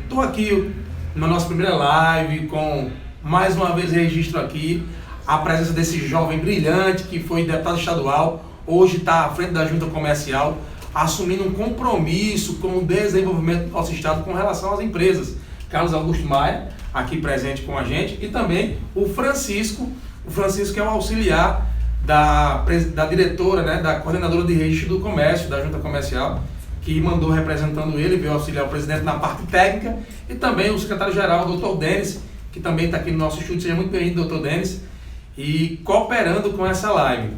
Estou aqui na nossa primeira live com, mais uma vez, registro aqui a presença desse jovem brilhante que foi deputado estadual, hoje está à frente da Junta Comercial, assumindo um compromisso com o desenvolvimento do nosso estado com relação às empresas. Carlos Augusto Maia, aqui presente com a gente, e também o Francisco que é o auxiliar da diretora, né, da coordenadora de registro do comércio, da Junta Comercial, que mandou representando ele, veio auxiliar o presidente na parte técnica, e também o secretário-geral, o Dr. Denis, que também está aqui no nosso estúdio. Seja muito bem-vindo, Dr. Denis, e cooperando com essa live.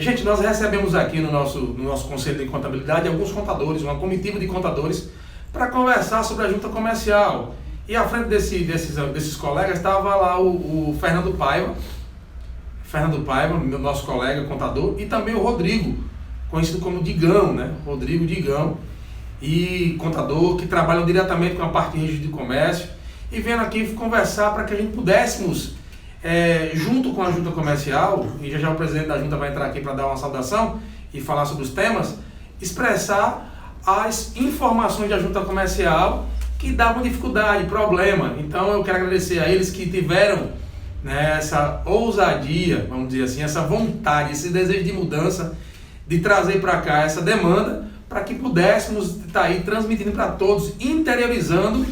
Gente, nós recebemos aqui no nosso Conselho de Contabilidade alguns contadores, uma comitiva de contadores, para conversar sobre a Junta Comercial. E à frente desses colegas estava lá o Fernando Paiva, meu nosso colega contador, e também o Rodrigo, conhecido como Digão, né? Rodrigo Digão, e contador, que trabalham diretamente com a parte de registro de comércio, e vendo aqui conversar para que a gente pudéssemos, junto com a Junta Comercial, e já o presidente da Junta vai entrar aqui para dar uma saudação e falar sobre os temas, expressar as informações da Junta Comercial que davam dificuldade, problema. Então eu quero agradecer a eles que tiveram, né, essa ousadia, vamos dizer assim, essa vontade, esse desejo de mudança, de trazer para cá essa demanda, para que pudéssemos estar aí transmitindo para todos, interiorizando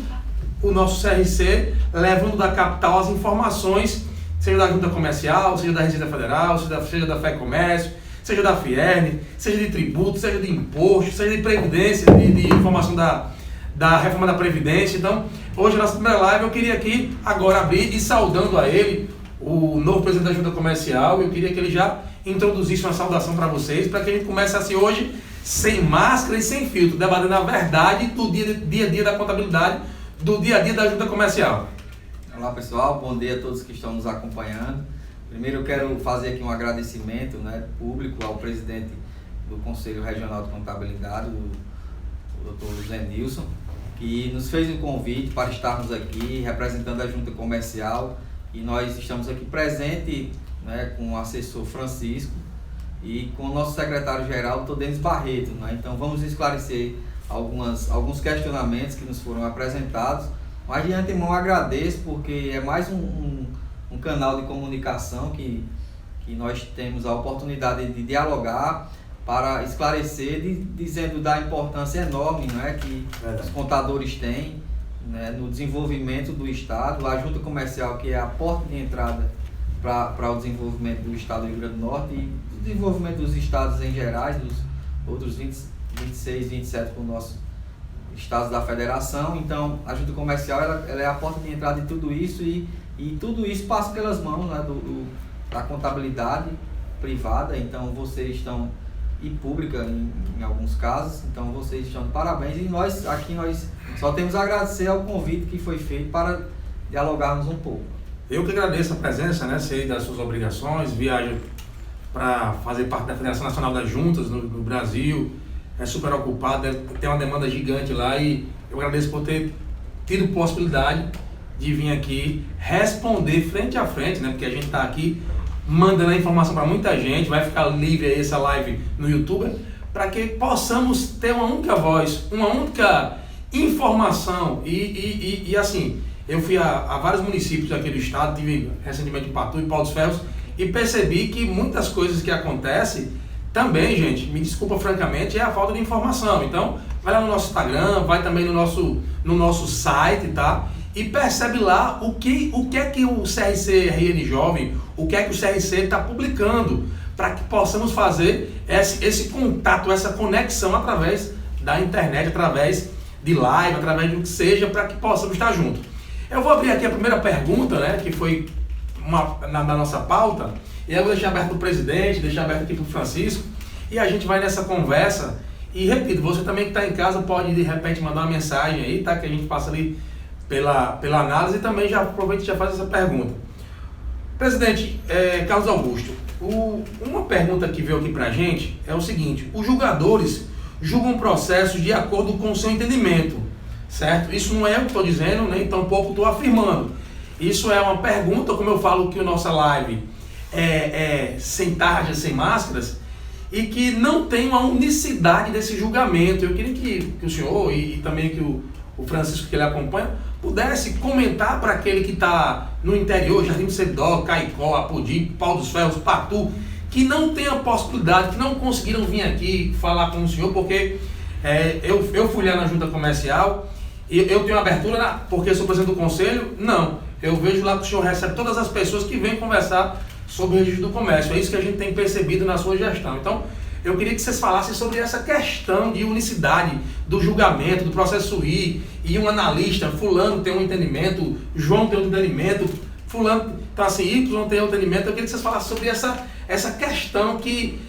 o nosso CRC, levando da capital as informações, seja da Junta Comercial, seja da Receita Federal, seja da FEComércio, seja da Fierne, seja de tributo, seja de imposto, seja de previdência, de informação da reforma da Previdência. Então, hoje, na nossa primeira live, eu queria aqui agora abrir e saudando a ele, o novo presidente da Junta Comercial. Eu queria que ele já introduzisse uma saudação para vocês, para que a gente comece assim hoje, sem máscara e sem filtro, debatendo a verdade do dia a dia da contabilidade, do dia a dia da Junta Comercial. Olá pessoal, bom dia a todos que estão nos acompanhando. Primeiro eu quero fazer aqui um agradecimento, né, público ao presidente do Conselho Regional de Contabilidade, o Dr. José Nilson, que nos fez um convite para estarmos aqui representando a Junta Comercial, e nós estamos aqui presente, né, com o assessor Francisco e com o nosso secretário-geral, Dr. Denis Barreto, né? Então vamos esclarecer alguns questionamentos que nos foram apresentados, mas de antemão agradeço, porque é mais um canal de comunicação que nós temos a oportunidade de dialogar para esclarecer, dizendo da importância enorme, né, que os contadores têm, né, no desenvolvimento do Estado, a Junta Comercial, que é a porta de entrada para o desenvolvimento do Estado do Rio Grande do Norte e o desenvolvimento dos estados em gerais, dos outros 26, 27 com os nossos estados da federação. Então, a Junta Comercial ela é a porta de entrada de tudo isso, e tudo isso passa pelas mãos, né, da contabilidade privada. Então, vocês estão, e pública em alguns casos, então vocês estão de parabéns, e nós só temos a agradecer ao convite que foi feito para dialogarmos um pouco. Eu que agradeço a presença, né, sei das suas obrigações, viaja para fazer parte da Federação Nacional das Juntas no Brasil, é super ocupado, tem uma demanda gigante lá, e eu agradeço por ter tido possibilidade de vir aqui responder frente a frente, né, porque a gente está aqui mandando a informação para muita gente, vai ficar livre aí essa live no YouTube, para que possamos ter uma única voz, uma única informação, e assim, eu fui a vários municípios aqui do estado, tive recentemente em Patu e Pau dos Ferros, e percebi que muitas coisas que acontecem também, gente, me desculpa francamente, é a falta de informação. Então, vai lá no nosso Instagram, vai também no nosso site, tá? E percebe lá o que é que o CRC RN Jovem, o que é que o CRC está publicando, para que possamos fazer esse contato, essa conexão através da internet, através de live, através do que seja, para que possamos estar juntos. Eu vou abrir aqui a primeira pergunta, né, que foi na nossa pauta, e aí eu vou deixar aberto para o presidente, deixar aberto aqui para o Francisco, e a gente vai nessa conversa. E repito, você também que está em casa pode de repente mandar uma mensagem aí, tá, que a gente passa ali pela análise, e também já aproveita e já faz essa pergunta. Presidente Carlos Augusto, uma pergunta que veio aqui para a gente é o seguinte: os julgadores julgam processos de acordo com o seu entendimento, certo? Isso não é o que estou dizendo, nem tampouco estou afirmando. Isso é uma pergunta, como eu falo que a nossa live é sem tarjas, sem máscaras, e que não tem uma unicidade desse julgamento. Eu queria que o senhor e também que o Francisco, que ele acompanha, pudesse comentar para aquele que está no interior, Jardim do Seridó, Caicó, Apodi, Pau dos Ferros, Patu, que não tem a possibilidade, que não conseguiram vir aqui falar com o senhor, porque eu fui lá na junta comercial e eu tenho abertura, porque eu sou presidente do conselho? Não. Eu vejo lá que o senhor recebe todas as pessoas que vêm conversar sobre o registro do comércio. É isso que a gente tem percebido na sua gestão. Então, eu queria que vocês falassem sobre essa questão de unicidade do julgamento, do processo I, e um analista, fulano tem um entendimento, João tem outro entendimento, fulano, então assim, Y tem outro entendimento. Eu queria que vocês falassem sobre essa questão que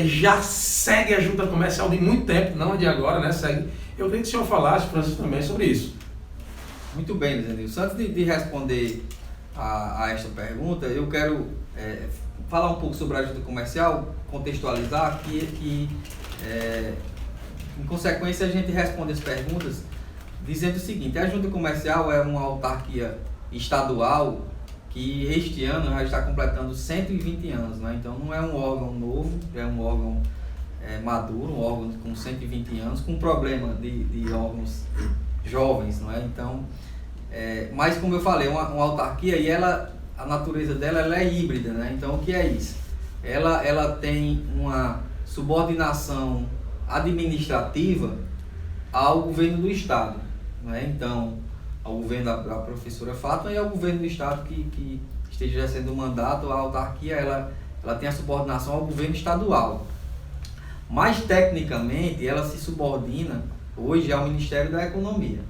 já segue a junta comercial de muito tempo, não é de agora, né? Segue. Eu queria que o senhor falasse, Francisco, também sobre isso. Muito bem, Luiz Anilson. Antes de responder a esta pergunta, eu quero falar um pouco sobre a junta comercial, contextualizar que em consequência a gente responde as perguntas dizendo o seguinte: a junta comercial é uma autarquia estadual que este ano já está completando 120 anos, né? Então não é um órgão novo, é um órgão maduro, um órgão com 120 anos, com problema de órgãos jovens, não é? Então, mas como eu falei, uma autarquia, e a natureza dela ela é híbrida, né? Então o que é isso? Ela tem uma subordinação administrativa ao governo do estado, né? Então, ao governo da professora Fátima e ao governo do estado que esteja exercendo o mandato. A autarquia ela tem a subordinação ao governo estadual, mas tecnicamente ela se subordina hoje ao Ministério da Economia,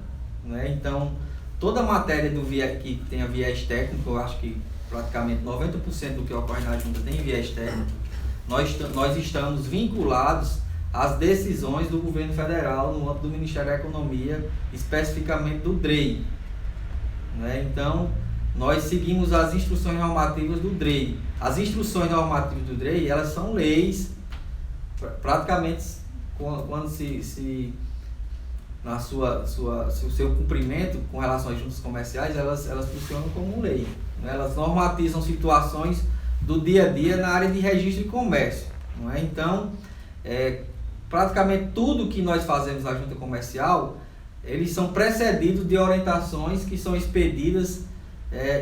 né? Então, toda matéria que tenha viés técnico, eu acho que praticamente 90% do que ocorre na junta tem viés técnico, nós estamos vinculados às decisões do governo federal no âmbito do Ministério da Economia, especificamente do DREI, né? Então, nós seguimos as instruções normativas do DREI. As instruções normativas do DREI, elas são leis, praticamente, quando o seu cumprimento com relação às juntas comerciais, elas funcionam como lei, né? Elas normatizam situações do dia a dia na área de registro e comércio, não é? Então, praticamente tudo que nós fazemos na junta comercial, eles são precedidos de orientações que são expedidas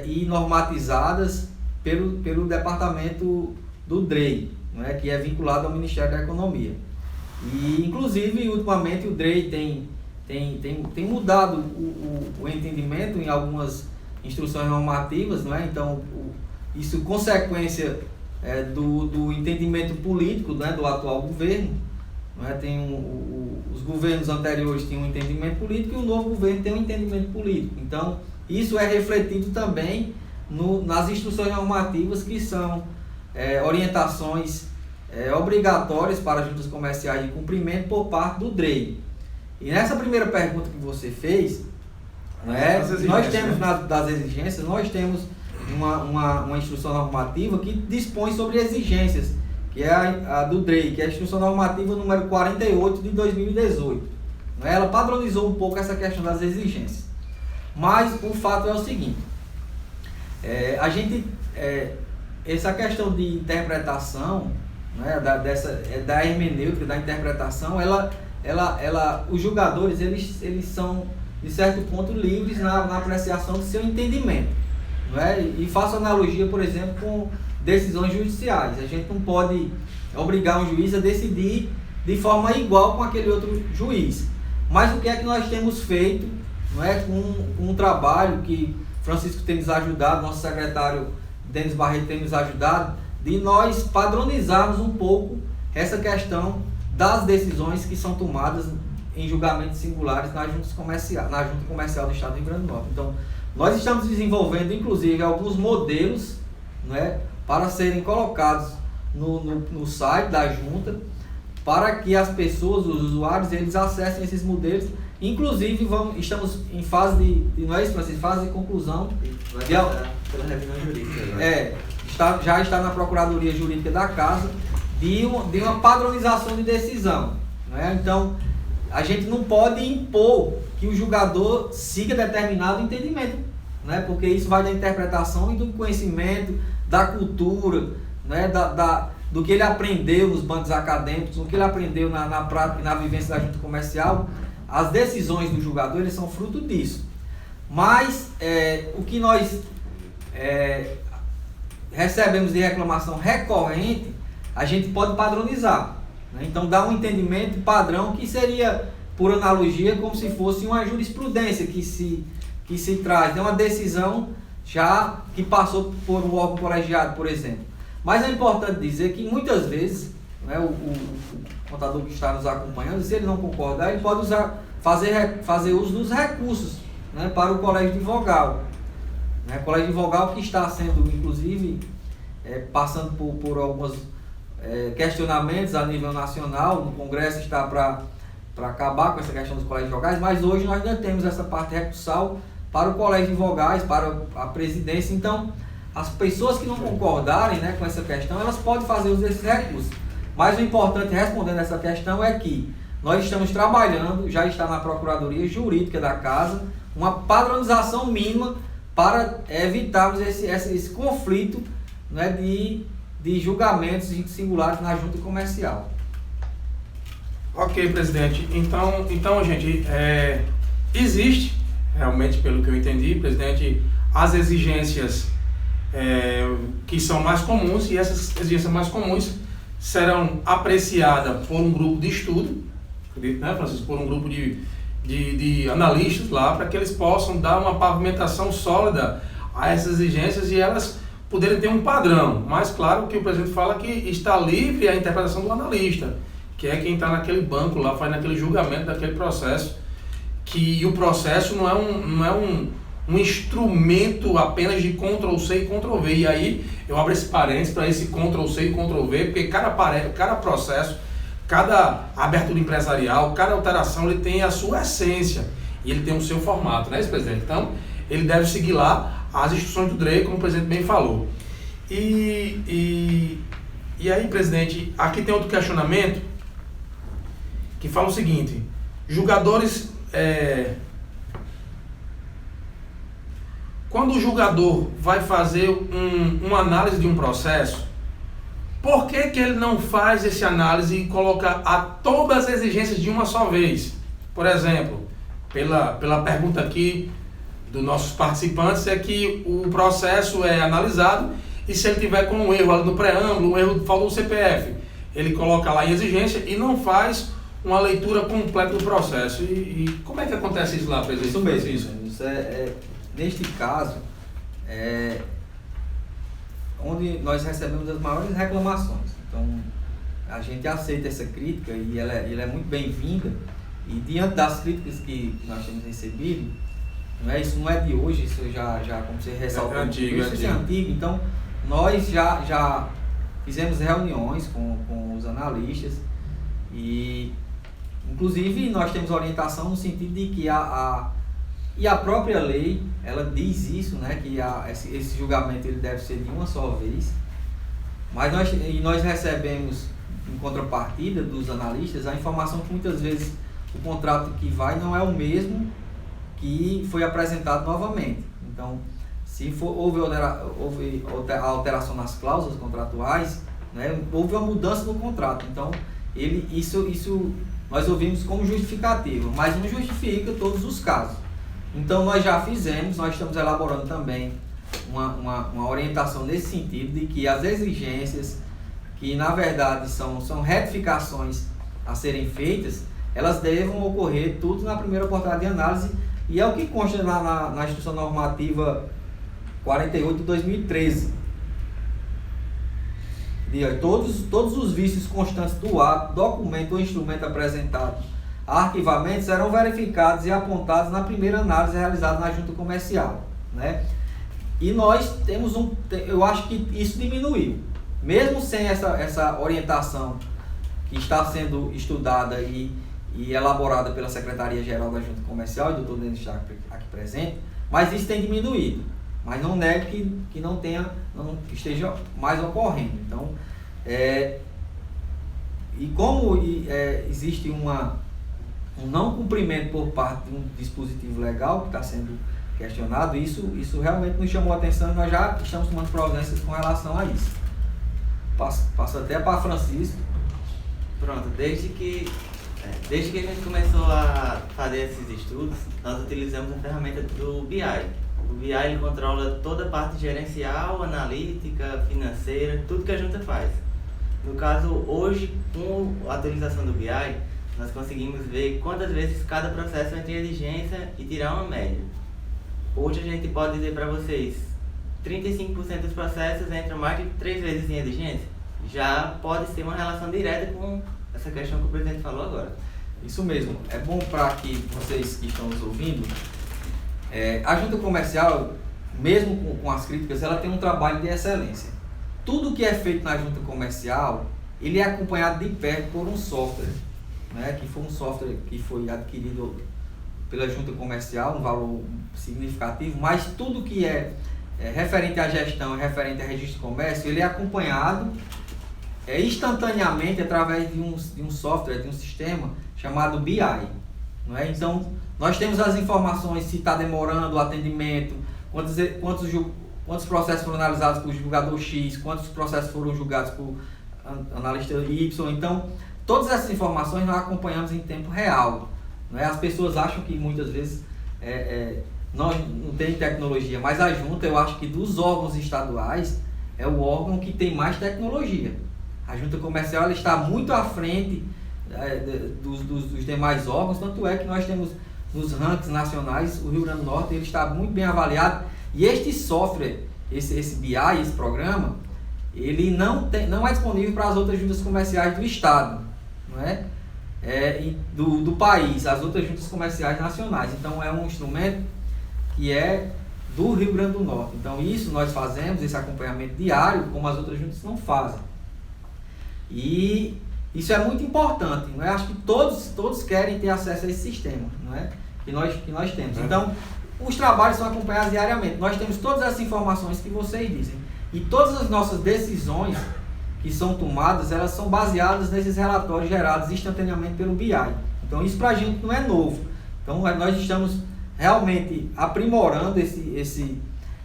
e normatizadas pelo departamento do DREI, não é? Que é vinculado ao Ministério da Economia. E, inclusive, ultimamente o DREI tem mudado o entendimento em algumas instruções normativas, não é? Então, isso consequência do entendimento político, né, do atual governo, não é? Os governos anteriores tinham um entendimento político e o novo governo tem um entendimento político. Então, isso é refletido também nas instruções normativas, que são orientações obrigatórias para as juntas comerciais de cumprimento por parte do DREI. E nessa primeira pergunta que você fez, nós temos, das exigências, nós temos uma instrução normativa que dispõe sobre exigências, que é a do DREI, que é a instrução normativa número 48 de 2018. Ela padronizou um pouco essa questão das exigências. Mas o fato é o seguinte: essa questão de interpretação, né, da hermenêutica, da interpretação, os julgadores eles são, de certo ponto, livres na apreciação do seu entendimento, não é? E faço analogia, por exemplo, com decisões judiciais. A gente não pode obrigar um juiz a decidir de forma igual com aquele outro juiz. Mas o que é que nós temos feito, não é, com um trabalho que Francisco tem nos ajudado, nosso secretário Denis Barreto tem nos ajudado, de nós padronizarmos um pouco essa questão das decisões que são tomadas em julgamentos singulares na junta comercial do Estado do Rio Grande do Norte. Então, nós estamos desenvolvendo, inclusive, alguns modelos, né, para serem colocados no site da junta, para que as pessoas, os usuários, eles acessem esses modelos. Inclusive, estamos em fase fase de conclusão. Pela revisão jurídica. Já está na Procuradoria Jurídica da Casa de uma padronização de decisão, né? Então, a gente não pode impor que o julgador siga determinado entendimento, né? Porque isso vai da interpretação e do conhecimento, da cultura, né? do que ele aprendeu nos bancos acadêmicos, do que ele aprendeu na prática e na vivência da junta comercial. As decisões do julgador, eles são fruto disso. Mas o que nós recebemos de reclamação recorrente, a gente pode padronizar, né? Então dá um entendimento padrão que seria, por analogia, como se fosse uma jurisprudência que se traz, né? Uma decisão já que passou por um órgão colegiado, por exemplo. Mas é importante dizer que muitas vezes, né, o contador que está nos acompanhando, se ele não concordar, ele pode fazer uso dos recursos, né, para o colégio de vogal. Né, colégio de vogal que está sendo, inclusive, passando por alguns questionamentos a nível nacional. No Congresso está para acabar com essa questão dos colégios de vogais, mas hoje nós ainda temos essa parte recursal para o colégio de vogais, para a presidência. Então, as pessoas que não concordarem, né, com essa questão, elas podem fazer uso desses recursos. Mas o importante, respondendo essa questão, é que nós estamos trabalhando, já está na Procuradoria Jurídica da Casa, uma padronização mínima para evitarmos esse conflito, né, de julgamentos singulares na junta comercial. Ok, presidente. Então gente, existe, realmente, pelo que eu entendi, presidente, as exigências que são mais comuns, e essas exigências mais comuns serão apreciadas por um grupo de estudo, né, Francisco, por um grupo de analistas lá, para que eles possam dar uma pavimentação sólida a essas exigências e elas poderem ter um padrão. Mas claro que o presidente fala que está livre a interpretação do analista, que é quem está naquele banco lá, faz naquele julgamento daquele processo, que o processo não é um instrumento apenas de Ctrl+C e Ctrl+V. E aí eu abro esse parênteses para esse Ctrl+C e Ctrl+V, porque cada processo, cada abertura empresarial, cada alteração, ele tem a sua essência e ele tem o seu formato, né, presidente? Então, ele deve seguir lá as instruções do DREI, como o presidente bem falou. E aí, presidente, aqui tem outro questionamento que fala o seguinte: julgadores... Quando o julgador vai fazer uma análise de um processo, por que ele não faz essa análise e coloca todas as exigências de uma só vez? Por exemplo, pela pergunta aqui dos nossos participantes, é que o processo é analisado e se ele tiver com um erro ali no preâmbulo, um erro faltou o CPF, ele coloca lá em exigência e não faz uma leitura completa do processo. E como é que acontece isso lá, presidente? Isso mesmo. Isso neste caso, onde nós recebemos as maiores reclamações. Então, a gente aceita essa crítica e ela é muito bem-vinda. E diante das críticas que nós temos recebido, isso não é de hoje, isso já como você ressaltou, isso é antigo. Então, nós já fizemos reuniões com os analistas e, inclusive, nós temos orientação no sentido de que e a própria lei, ela diz isso, né, que esse julgamento ele deve ser de uma só vez, mas nós recebemos, em contrapartida dos analistas, a informação que muitas vezes o contrato que vai não é o mesmo que foi apresentado novamente. Então, se houve alteração nas cláusulas contratuais, né, houve uma mudança no contrato. Então, isso nós ouvimos como justificativa, mas não justifica todos os casos. Então, nós estamos elaborando também uma orientação nesse sentido, de que as exigências, que na verdade são retificações a serem feitas, elas devam ocorrer tudo na primeira oportunidade de análise, e é o que consta na Instrução Normativa 48 de 2013. Todos os vícios constantes do ato, documento ou instrumento apresentado a arquivamento serão verificados e apontados na primeira análise realizada na junta comercial, né? E nós temos eu acho que isso diminuiu, mesmo sem essa orientação que está sendo estudada e elaborada pela Secretaria-Geral da Junta Comercial, e o doutor Denis está aqui presente, mas isso tem diminuído. Mas não negue que não esteja mais ocorrendo. Então, existe um não cumprimento por parte de um dispositivo legal que está sendo questionado, isso realmente nos chamou a atenção e nós já estamos tomando providências com relação a isso. passo até para Francisco. Pronto, desde que a gente começou a fazer esses estudos, nós utilizamos a ferramenta do BI. O BI ele controla toda a parte gerencial, analítica, financeira, tudo que a junta faz. No caso, hoje, com a atualização do BI, nós conseguimos ver quantas vezes cada processo entra em exigência e tirar uma média. Hoje a gente pode dizer para vocês, 35% dos processos entram mais de 3 vezes em exigência. Já pode ser uma relação direta com essa questão que o presidente falou agora. Isso mesmo. É bom para que vocês que estão nos ouvindo, a junta comercial, mesmo com as críticas, ela tem um trabalho de excelência. Tudo que é feito na junta comercial, ele é acompanhado de perto por um software, né, que foi um software que foi adquirido pela junta comercial, um valor significativo, mas tudo que é referente à gestão, referente a registro de comércio, ele é acompanhado instantaneamente através de um software, de um sistema chamado BI. Não é? Então, nós temos as informações, se está demorando o atendimento, quantos processos foram analisados por julgador X, quantos processos foram julgados por analista Y. Então, todas essas informações nós acompanhamos em tempo real. Não é? As pessoas acham que muitas vezes nós não tem tecnologia, mas a junta, eu acho que dos órgãos estaduais, é o órgão que tem mais tecnologia. A junta comercial ela está muito à frente dos demais órgãos, tanto é que nós temos nos rankings nacionais, o Rio Grande do Norte ele está muito bem avaliado, e este software, esse BI, esse programa, ele não é disponível para as outras juntas comerciais do estado, não é? Do país, as outras juntas comerciais nacionais. Então é um instrumento que é do Rio Grande do Norte. Então isso nós fazemos, esse acompanhamento diário, como as outras juntas não fazem. E isso é muito importante, não é? Acho que todos querem ter acesso a esse sistema, não é? que nós temos. Então, os trabalhos são acompanhados diariamente. Nós temos todas essas informações que vocês dizem. E todas as nossas decisões que são tomadas, elas são baseadas nesses relatórios gerados instantaneamente pelo BI. Então, isso para a gente não é novo. Então, nós estamos realmente aprimorando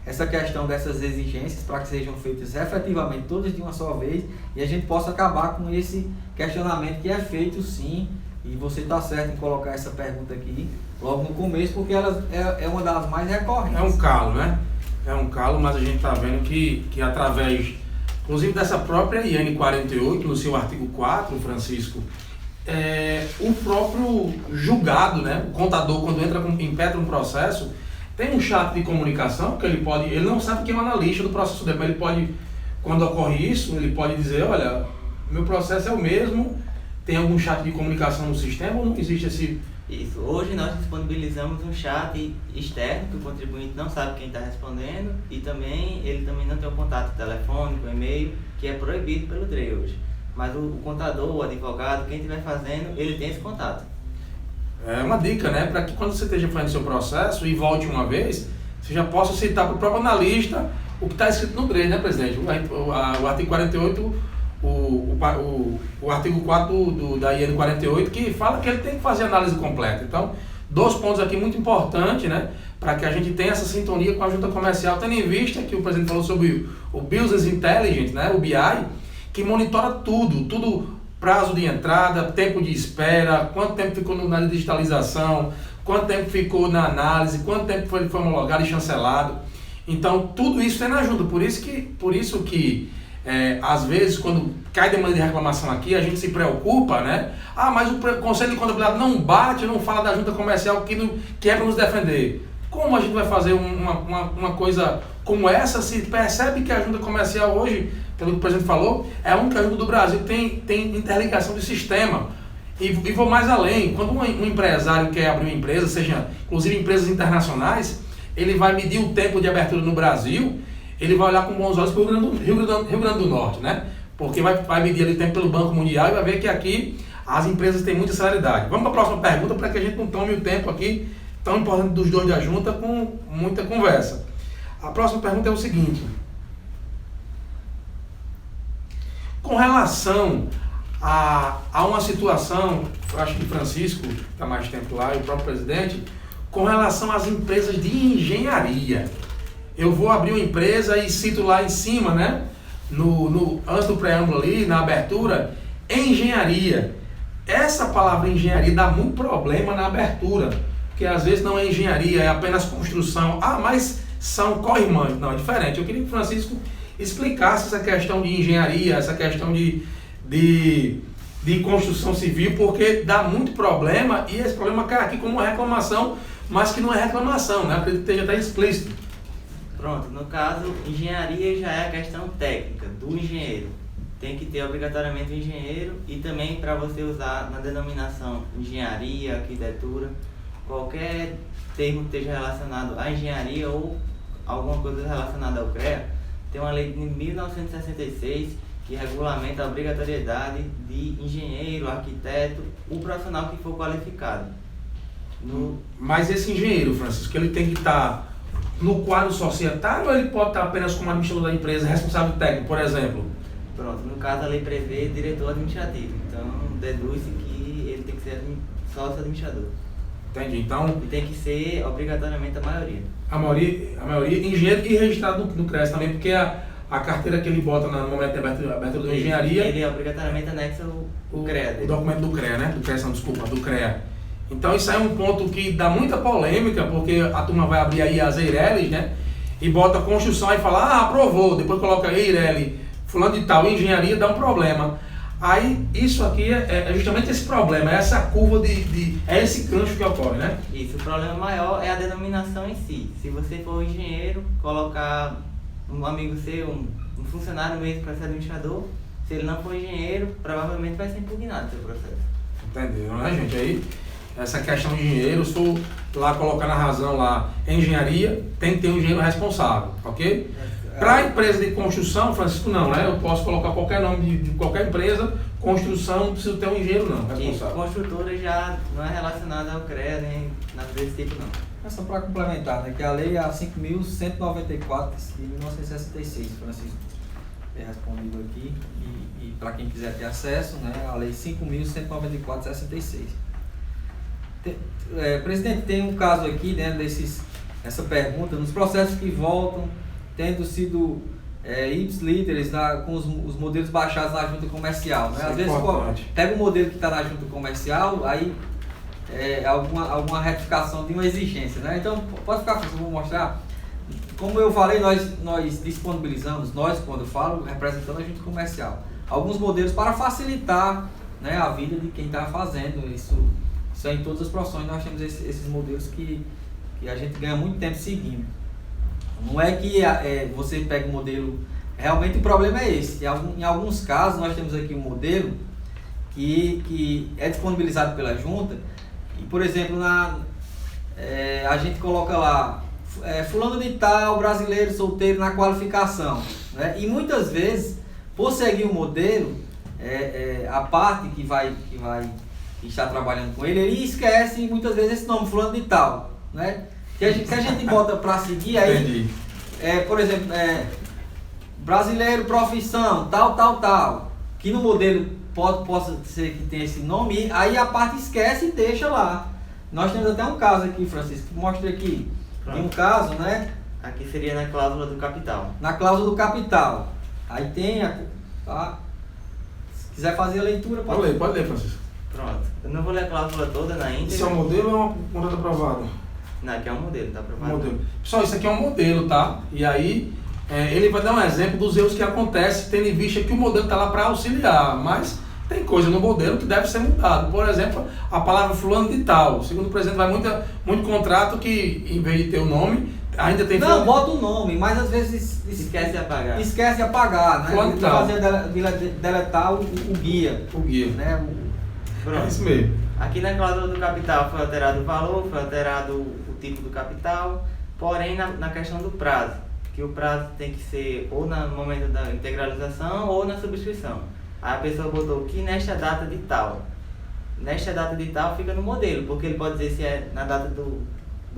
essa questão dessas exigências para que sejam feitas efetivamente todas de uma só vez e a gente possa acabar com esse questionamento que é feito sim, e você está certo em colocar essa pergunta aqui logo no começo, porque ela é uma das mais recorrentes. É um calo, né? É um calo, mas a gente está vendo que através, inclusive dessa própria IN 48, no seu artigo 4, Francisco, o próprio julgado, né? O contador, quando impetra um processo, tem um chat de comunicação que ele não sabe quem é o analista do processo dele, mas ele pode, quando ocorre isso, ele pode dizer, olha, meu processo é o mesmo, tem algum chat de comunicação no sistema ou não existe esse... Isso, hoje nós disponibilizamos um chat externo que o contribuinte não sabe quem está respondendo e ele também não tem um contato telefônico, e-mail, que é proibido pelo DRE hoje. Mas o contador, o advogado, quem estiver fazendo, ele tem esse contato. É uma dica, né? Para que quando você esteja fazendo seu processo e volte uma vez, você já possa citar para o próprio analista o que está escrito no DRE, né, presidente? O artigo 48, o artigo 4 da IN 48, que fala que ele tem que fazer análise completa. Então, 2 pontos aqui muito importantes, né? Para que a gente tenha essa sintonia com a junta comercial, tendo em vista que o presidente falou sobre o Business Intelligence, né? O BI, que monitora tudo. Prazo de entrada, tempo de espera, quanto tempo ficou na digitalização, quanto tempo ficou na análise, quanto tempo foi homologado e chancelado. Então, tudo isso tem na junta. Por isso que às vezes, quando cai demanda de reclamação aqui, a gente se preocupa, né? Ah, mas o Conselho de Contabilidade não bate, não fala da junta comercial que é para nos defender. Como a gente vai fazer uma coisa como essa, se percebe que a junta comercial hoje, pelo que o presidente falou, é a única junta do Brasil que tem interligação de sistema. E vou mais além, quando um empresário quer abrir uma empresa, seja inclusive empresas internacionais, ele vai medir o tempo de abertura no Brasil, ele vai olhar com bons olhos para o Rio Grande do Norte, né? Porque vai medir ali o tempo pelo Banco Mundial e vai ver que aqui as empresas têm muita celeridade. Vamos para a próxima pergunta para que a gente não tome o tempo aqui tão importante dos dois da junta com muita conversa. A próxima pergunta é o seguinte: com relação a uma situação, eu acho que o Francisco está mais tempo lá e o próprio presidente, com relação às empresas de engenharia. Eu vou abrir uma empresa e cito lá em cima, né, antes do preâmbulo ali, na abertura, engenharia. Essa palavra engenharia dá muito problema na abertura, porque às vezes não é engenharia, é apenas construção. Ah, mas são co-irmãs. Não, é diferente. Eu queria que o Francisco explicasse essa questão de engenharia, essa questão de construção civil, porque dá muito problema e esse problema cai aqui como uma reclamação, mas que não é reclamação, né? Acredito que esteja até explícito. Pronto, no caso, engenharia já é a questão técnica do engenheiro. Tem que ter obrigatoriamente um engenheiro e também para você usar na denominação engenharia, arquitetura, qualquer termo que esteja relacionado à engenharia ou alguma coisa relacionada ao CREA, tem uma lei de 1966 que regulamenta a obrigatoriedade de engenheiro, arquiteto, o profissional que for qualificado. Mas esse engenheiro, Francisco, ele tem que estar no quadro societário ou ele pode estar apenas como administrador da empresa, responsável técnico, por exemplo? Pronto, no caso a lei prevê diretor administrativo, então deduz-se que ele tem que ser sócio administrador. Entendi, então... E tem que ser obrigatoriamente a maioria. A maioria engenheiro e registrado no CREAS também, porque a carteira que ele bota no momento de abertura da engenharia... Ele obrigatoriamente anexa o CREA dele. O documento do CREA, né? Do CREA. Então isso aí é um ponto que dá muita polêmica, porque a turma vai abrir aí as EIRELIs, né? E bota construção e fala, aprovou, depois coloca EIRELI, fulano de tal, engenharia, dá um problema. Aí isso aqui é justamente esse problema, é essa curva é esse gancho que ocorre, né? Isso, o problema maior é a denominação em si. Se você for engenheiro, colocar um amigo seu, um funcionário mesmo para ser administrador, se ele não for engenheiro, provavelmente vai ser impugnado o seu processo. Entendeu, né, gente? Aí, essa questão de engenheiro, se for lá colocar na razão lá, engenharia, tem que ter um engenheiro responsável, ok? Para a empresa de construção, Francisco, não, né? Eu posso colocar qualquer nome de qualquer empresa, construção, não preciso ter um engenheiro não, responsável. Isso, construtora já não é relacionada ao CREA, nem nada desse tipo não. É só para complementar, né, que a lei é a 5.194 de 1966, Francisco ter respondido aqui, e para quem quiser ter acesso, né, a lei 5.194 de 66. Presidente, tem um caso aqui, né, essa pergunta, nos processos que voltam, tendo sido ipsis-literis com os modelos baixados na junta comercial, né? Às vezes pega um modelo que está na junta comercial, aí alguma retificação de uma exigência, né? Então pode ficar fácil, eu vou mostrar. Como eu falei, nós disponibilizamos, quando eu falo, representando a junta comercial, alguns modelos para facilitar, né, a vida de quem está fazendo isso. Isso é em todas as profissões, nós temos esses modelos que a gente ganha muito tempo seguindo. Não é que você pega um modelo, realmente o problema é esse. Em alguns casos nós temos aqui um modelo que é disponibilizado pela junta e, por exemplo, a gente coloca lá fulano de tal, brasileiro solteiro na qualificação, né? E muitas vezes, por seguir o modelo, a parte que está trabalhando com ele esquece muitas vezes esse nome, fulano de tal, né? Se a gente bota para seguir aí, por exemplo, brasileiro, profissão, tal, que no modelo possa ser que tenha esse nome, aí a parte esquece e deixa lá. Nós temos até um caso aqui, Francisco, que mostra aqui, tem um caso, né? Aqui seria na cláusula do capital. Na cláusula do capital. Aí tem, tá? Se quiser fazer a leitura, pode ler, Francisco. Pronto. Eu não vou ler a cláusula toda na íntegra. Isso é um modelo ou é um contrato aprovado? Não, aqui é um modelo, tá aprovado. Modelo. Pessoal, isso aqui é um modelo, tá? E aí, ele vai dar um exemplo dos erros que acontecem, tendo em vista que o modelo está lá para auxiliar, mas tem coisa no modelo que deve ser mudado. Por exemplo, a palavra fulano de tal. Segundo o presidente, vai muito contrato que, em vez de ter o nome, ainda tem... Não, bota o nome, mas às vezes esquece de apagar. Esquece de apagar, né? Fulano de tal. Fazer deletar o guia. O guia. Né? Pronto. É isso mesmo. Aqui na cláusula do capital foi alterado o valor, foi alterado o tipo do capital, porém na questão do prazo, que o prazo tem que ser ou no momento da integralização ou na subscrição. Aí a pessoa botou que nesta data de tal. Nesta data de tal fica no modelo, porque ele pode dizer se é na data do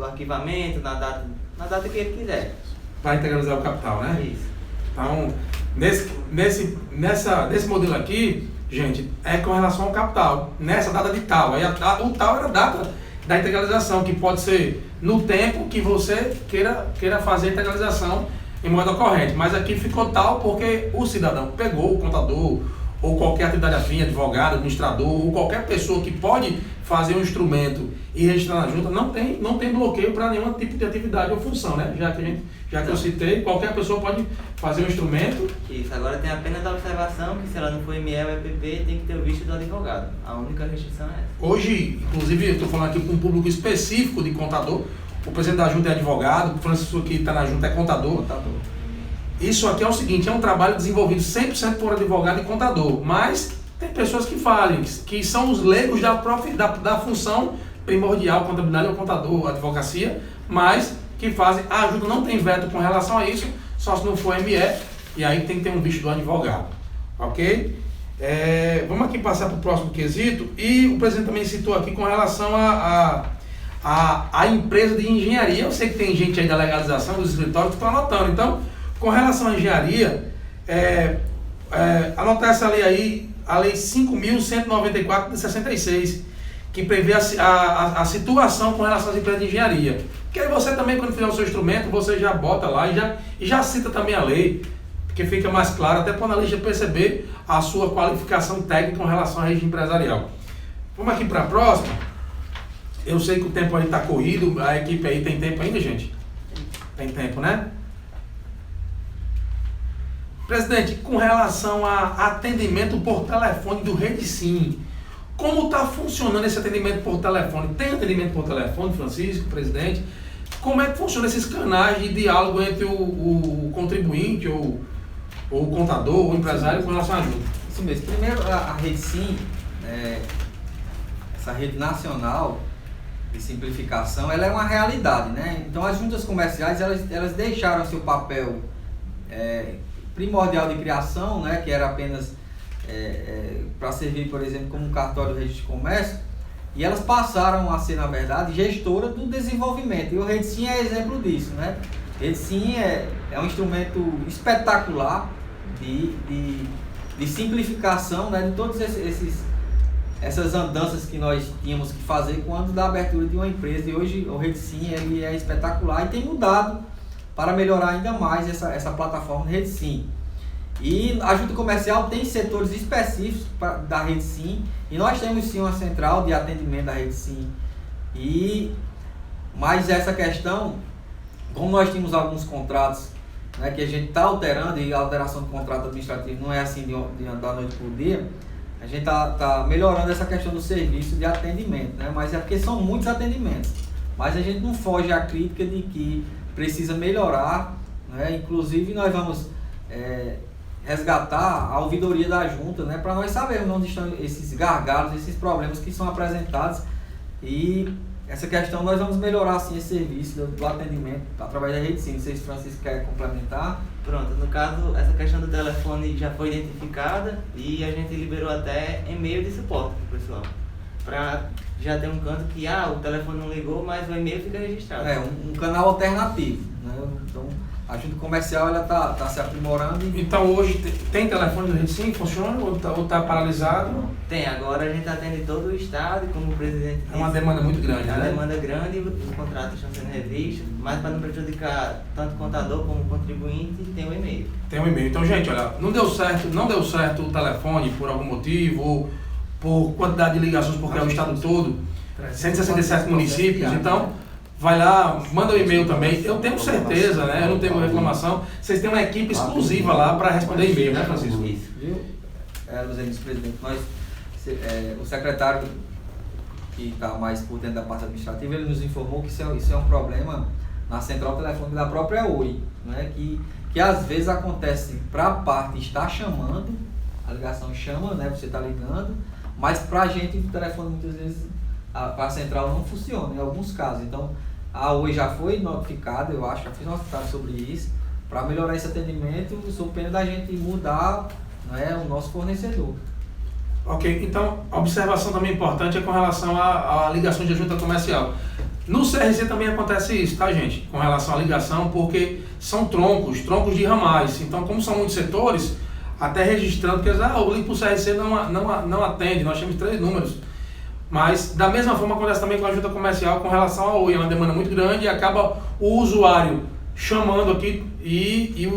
arquivamento, na data que ele quiser. Para integralizar o capital, né? Isso. Então, nesse modelo aqui, gente, é com relação ao capital, nessa data de tal. Aí o tal era a data da integralização, que pode ser no tempo que você queira fazer a integralização em moeda corrente, mas aqui ficou tal porque o cidadão pegou o contador, ou qualquer atividade afim, advogado, administrador, ou qualquer pessoa que pode fazer um instrumento e registrar na junta, não tem bloqueio para nenhum tipo de atividade ou função, né? Já que eu citei, qualquer pessoa pode fazer um instrumento. Isso, agora tem apenas a observação que se ela não for ME ou EPP, tem que ter o visto do advogado. A única restrição é essa. Hoje, inclusive, eu estou falando aqui com um público específico de contador, o presidente da junta é advogado, o Francisco que está na junta é contador. Isso aqui é o seguinte, é um trabalho desenvolvido 100% por advogado e contador, mas tem pessoas que falem, que são os leigos da função primordial, contabilidade ou contador, advocacia, mas que fazem, a junta não tem veto com relação a isso, só se não for ME, e aí tem que ter um visto do advogado, ok? Vamos aqui passar para o próximo quesito, e o presidente também citou aqui com relação a empresa de engenharia. Eu sei que tem gente aí da legalização dos escritórios que estão anotando, então, com relação à engenharia, anotar essa lei aí, a lei 5.194 de 66, que prevê a situação com relação às empresas de engenharia. Que aí você também, quando fizer o seu instrumento, você já bota lá e já cita também a lei, porque fica mais claro, até para o analista perceber a sua qualificação técnica com relação à regime empresarial. Vamos aqui para a próxima. Eu sei que o tempo aí está corrido, a equipe aí tem tempo ainda, gente? Tem tempo, né? Presidente, com relação a atendimento por telefone do RedeSim, como está funcionando esse atendimento por telefone? Tem atendimento por telefone, Francisco, presidente? Como é que funciona esses canais de diálogo entre o contribuinte ou o contador ou o empresário com relação à ajuda? Isso mesmo. Primeiro, a RedeSim, essa rede nacional de simplificação, ela é uma realidade, né? Então, as juntas comerciais, elas deixaram seu papel primordial de criação, né, que era apenas para servir, por exemplo, como um cartório de registro de comércio, e elas passaram a ser, na verdade, gestora do desenvolvimento. E o RedeSim é exemplo disso, né? RedeSim é um instrumento espetacular de simplificação, né, de todas essas andanças que nós tínhamos que fazer quando da abertura de uma empresa. E hoje o RedeSim ele é espetacular e tem mudado para melhorar ainda mais essa plataforma RedeSim. E a junta comercial tem setores específicos da RedeSim, e nós temos sim uma central de atendimento da RedeSim. Mas essa questão, como nós tínhamos alguns contratos, né, que a gente está alterando, e a alteração do contrato administrativo não é assim da noite por dia, a gente tá melhorando essa questão do serviço de atendimento, né? Mas é porque são muitos atendimentos. Mas a gente não foge à crítica de que precisa melhorar, né? Inclusive nós vamos resgatar a ouvidoria da junta, né? Para nós sabermos onde estão esses gargalos, esses problemas que são apresentados, e essa questão nós vamos melhorar assim esse serviço do atendimento através da RedeSim. Não sei se o Francisco quer complementar. Pronto, no caso, essa questão do telefone já foi identificada e a gente liberou até e-mail de suporte para o pessoal, para já ter um canto que o telefone não ligou, mas o e-mail fica registrado. Um canal alternativo, né? Então a junta comercial ela tá se aprimorando. Então hoje tem telefone do RedeSim? Funciona ou está paralisado? Tem, agora a gente atende todo o estado, e como o presidente disse, é uma demanda muito grande, né? É uma demanda grande, os contratos estão sendo revistos, mas para não prejudicar tanto o contador como o contribuinte, tem o e-mail. Tem um e-mail. Então, gente, olha, não deu certo o telefone por algum motivo, ou por quantidade de ligações, porque é o estado todo, 167 municípios, então vai lá, manda um e-mail também. Eu tenho certeza, né? Eu não tenho reclamação. Vocês têm uma equipe exclusiva lá para responder e-mail, né, Francisco? Isso, viu? Luiz presidente, o secretário que está mais por dentro da parte administrativa, ele nos informou que isso é um problema na central telefônica da própria Oi, né? Que às vezes acontece para a parte estar chamando, a ligação chama, né? Você está ligando, mas para a gente o telefone muitas vezes a central não funciona em alguns casos. Então a Oi já foi notificada, eu acho, já fiz notificado sobre isso, para melhorar esse atendimento, sob pena da gente mudar, né, o nosso fornecedor. Ok, então a observação também importante é com relação à ligação de junta comercial. No CRC também acontece isso, tá, gente? Com relação à ligação, porque são troncos de ramais. Então, como são muitos setores, até registrando, porque o ligo para o CRC não atende, nós temos 3 números. Mas, da mesma forma, acontece também com a junta comercial com relação à Oi. É uma demanda muito grande e acaba o usuário chamando aqui e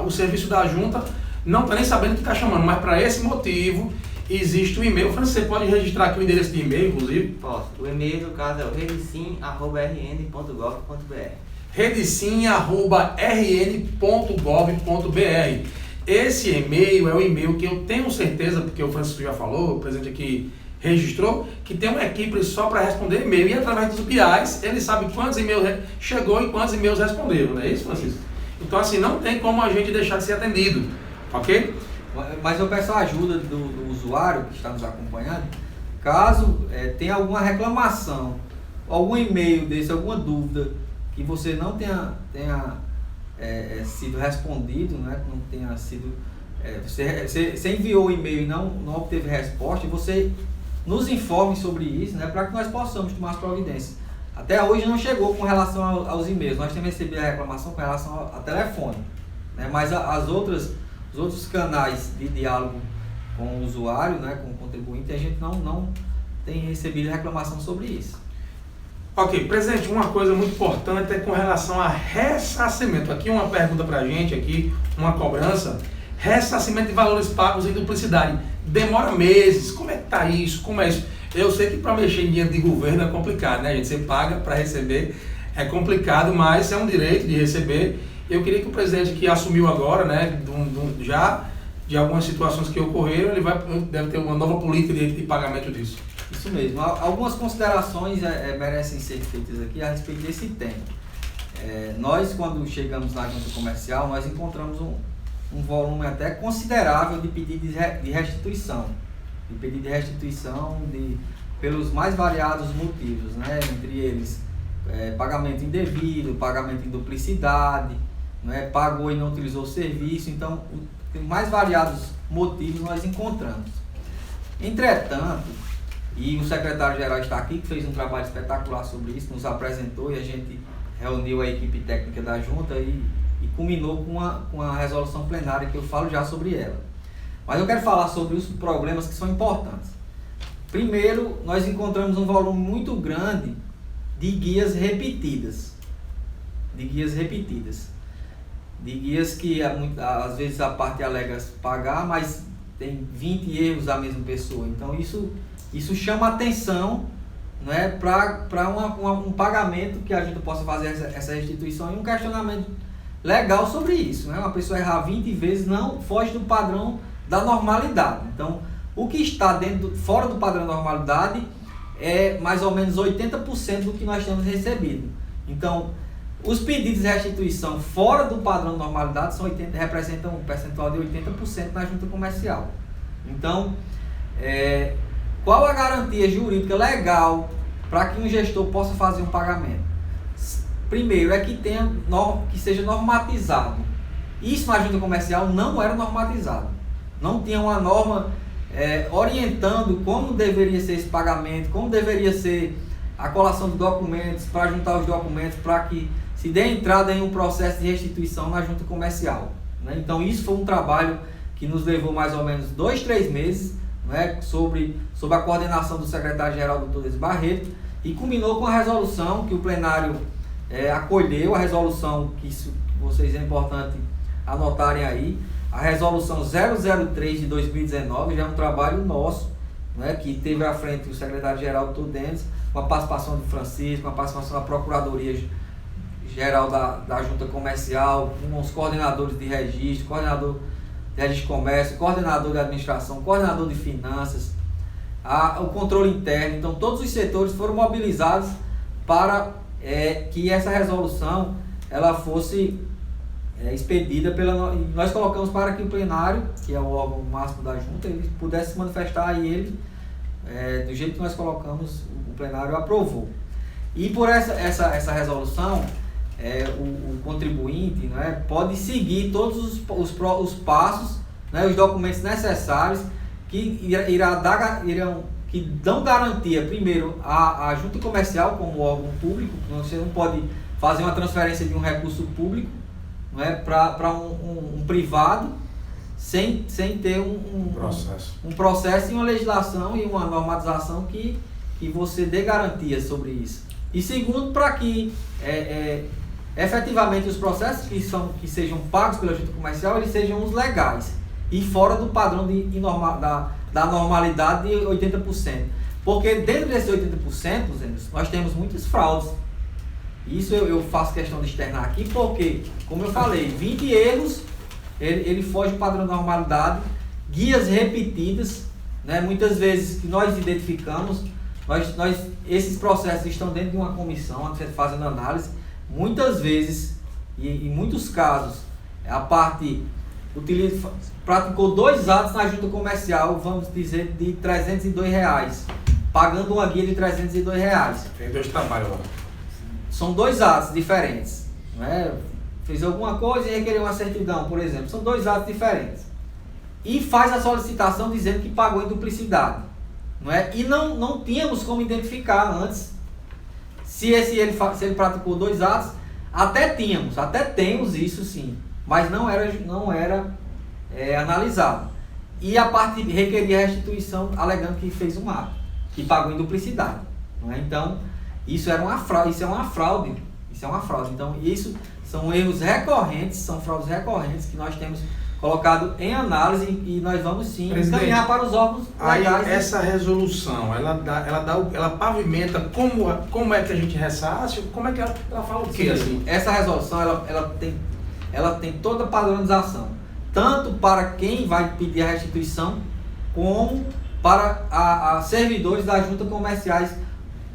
o serviço da junta não está nem sabendo que está chamando, mas para esse motivo existe o e-mail. Francis, você pode registrar aqui o endereço de e-mail, inclusive? Posso. O e-mail, no caso, é o redesim@rn.gov.br. redesim@rn.gov.br. Esse e-mail é o e-mail que eu tenho certeza, porque o Francisco já falou, o presidente aqui registrou, que tem uma equipe só para responder e-mail, e através dos BIs ele sabe quantos e-mails chegou e quantos e-mails responderam, não é isso, Francisco? Então assim, não tem como a gente deixar de ser atendido, ok? Mas eu peço a ajuda do usuário que está nos acompanhando, caso tenha alguma reclamação, algum e-mail desse, alguma dúvida, que você não tenha sido respondido, né? Não tenha sido, você enviou o e-mail e não obteve resposta, e você nos informe sobre isso, né? Para que nós possamos tomar as providências. Até hoje não chegou com relação aos e-mails, nós temos recebido a reclamação com relação a telefone, né? Mas os outros canais de diálogo com o usuário, né? Com o contribuinte, a gente não tem recebido reclamação sobre isso. Ok, presidente, uma coisa muito importante é com relação a ressarcimento. Aqui uma pergunta para a gente, aqui uma cobrança. Ressarcimento de valores pagos em duplicidade. Demora meses, como é que tá isso? Como é isso? Eu sei que para mexer em dinheiro de governo é complicado, né, gente? Você paga para receber, é complicado, mas é um direito de receber. Eu queria que o presidente que assumiu agora, né, já de algumas situações que ocorreram, ele deve ter uma nova política de pagamento disso. Isso mesmo. Algumas considerações merecem ser feitas aqui a respeito desse tema. Nós, quando chegamos na junta comercial, nós encontramos um volume até considerável de pedidos de restituição. Pelos mais variados motivos, né? Entre eles, pagamento indevido, pagamento em duplicidade, né? Pagou e não utilizou o serviço. Então, tem mais variados motivos nós encontramos. Entretanto, e o secretário-geral está aqui, que fez um trabalho espetacular sobre isso, nos apresentou, e a gente reuniu a equipe técnica da junta e culminou com a resolução plenária, que eu falo já sobre ela. Mas eu quero falar sobre os problemas que são importantes. Primeiro, nós encontramos um volume muito grande de guias repetidas. De guias que às vezes a parte alega pagar, mas tem 20 erros da mesma pessoa. Então isso chama atenção, né, para um pagamento que a gente possa fazer essa restituição, e um questionamento legal sobre isso, né? Uma pessoa errar 20 vezes não foge do padrão da normalidade. Então, o que está fora do padrão da normalidade é mais ou menos 80% do que nós temos recebido. Então, os pedidos de restituição fora do padrão da normalidade representam um percentual de 80% na junta comercial. Então, qual a garantia jurídica legal para que um gestor possa fazer um pagamento? Primeiro é que seja normatizado. Isso na junta comercial não era normatizado. Não tinha uma norma orientando como deveria ser esse pagamento, como deveria ser a colação de documentos, para juntar os documentos, para que se dê entrada em um processo de restituição na junta comercial, né? Então isso foi um trabalho que nos levou mais ou menos 2-3 meses, né, sob a coordenação do secretário-geral Dr. Denis Barreto, e culminou com a resolução que o plenário acolheu, a resolução que vocês é importante anotarem aí, a resolução 003 de 2019, já é um trabalho nosso, né, que teve à frente o secretário-geral Dr. Denis, com a participação do Francisco, com a participação da Procuradoria-Geral da Junta Comercial, com os coordenadores de registro, coordenador de registro de comércio, coordenador de administração, coordenador de finanças, o controle interno. Então todos os setores foram mobilizados para que essa resolução ela fosse expedida nós colocamos para que o plenário, que é o órgão máximo da junta, ele pudesse se manifestar, e ele, do jeito que nós colocamos, o plenário aprovou. E por essa resolução, o contribuinte, né, pode seguir todos os passos, né, os documentos necessários que que dão garantia, primeiro, à junta comercial como órgão público. Você não pode fazer uma transferência de um recurso público, não é, para um privado sem ter um processo e uma legislação e uma normatização que você dê garantia sobre isso. E segundo, para que efetivamente os processos que sejam pagos pela junta comercial, eles sejam os legais e fora do padrão da normalidade de 80%. Porque dentro desses 80%, nós temos muitas fraudes. Isso eu faço questão de externar aqui porque, como eu falei, 20 erros, ele foge do padrão da normalidade, guias repetidas, né? Muitas vezes que nós identificamos, esses processos estão dentro de uma comissão, fazendo análise, muitas vezes, e em muitos casos, a parte praticou 2 atos na junta comercial, vamos dizer, de R$302, pagando uma guia de R$302. Tem 2 trabalhos lá. São 2 atos diferentes, né? Fez alguma coisa e requeriu uma certidão, por exemplo. São 2 atos diferentes. E faz a solicitação dizendo que pagou em duplicidade, não é? E não tínhamos como identificar antes se ele praticou 2 atos. Até temos isso sim, mas não era analisado. E a parte requeria restituição alegando que fez um ato, que pagou em duplicidade, não é? Então, isso é uma fraude. Então, isso são erros recorrentes, são fraudes recorrentes que nós temos colocado em análise e nós vamos sim encaminhar para os órgãos legais. Aí, essa resolução, ela pavimenta como é que a gente ressarce, como é que ela fala o quê? Assim? Essa resolução, ela tem toda a padronização, tanto para quem vai pedir a restituição, como para a servidores das juntas comerciais,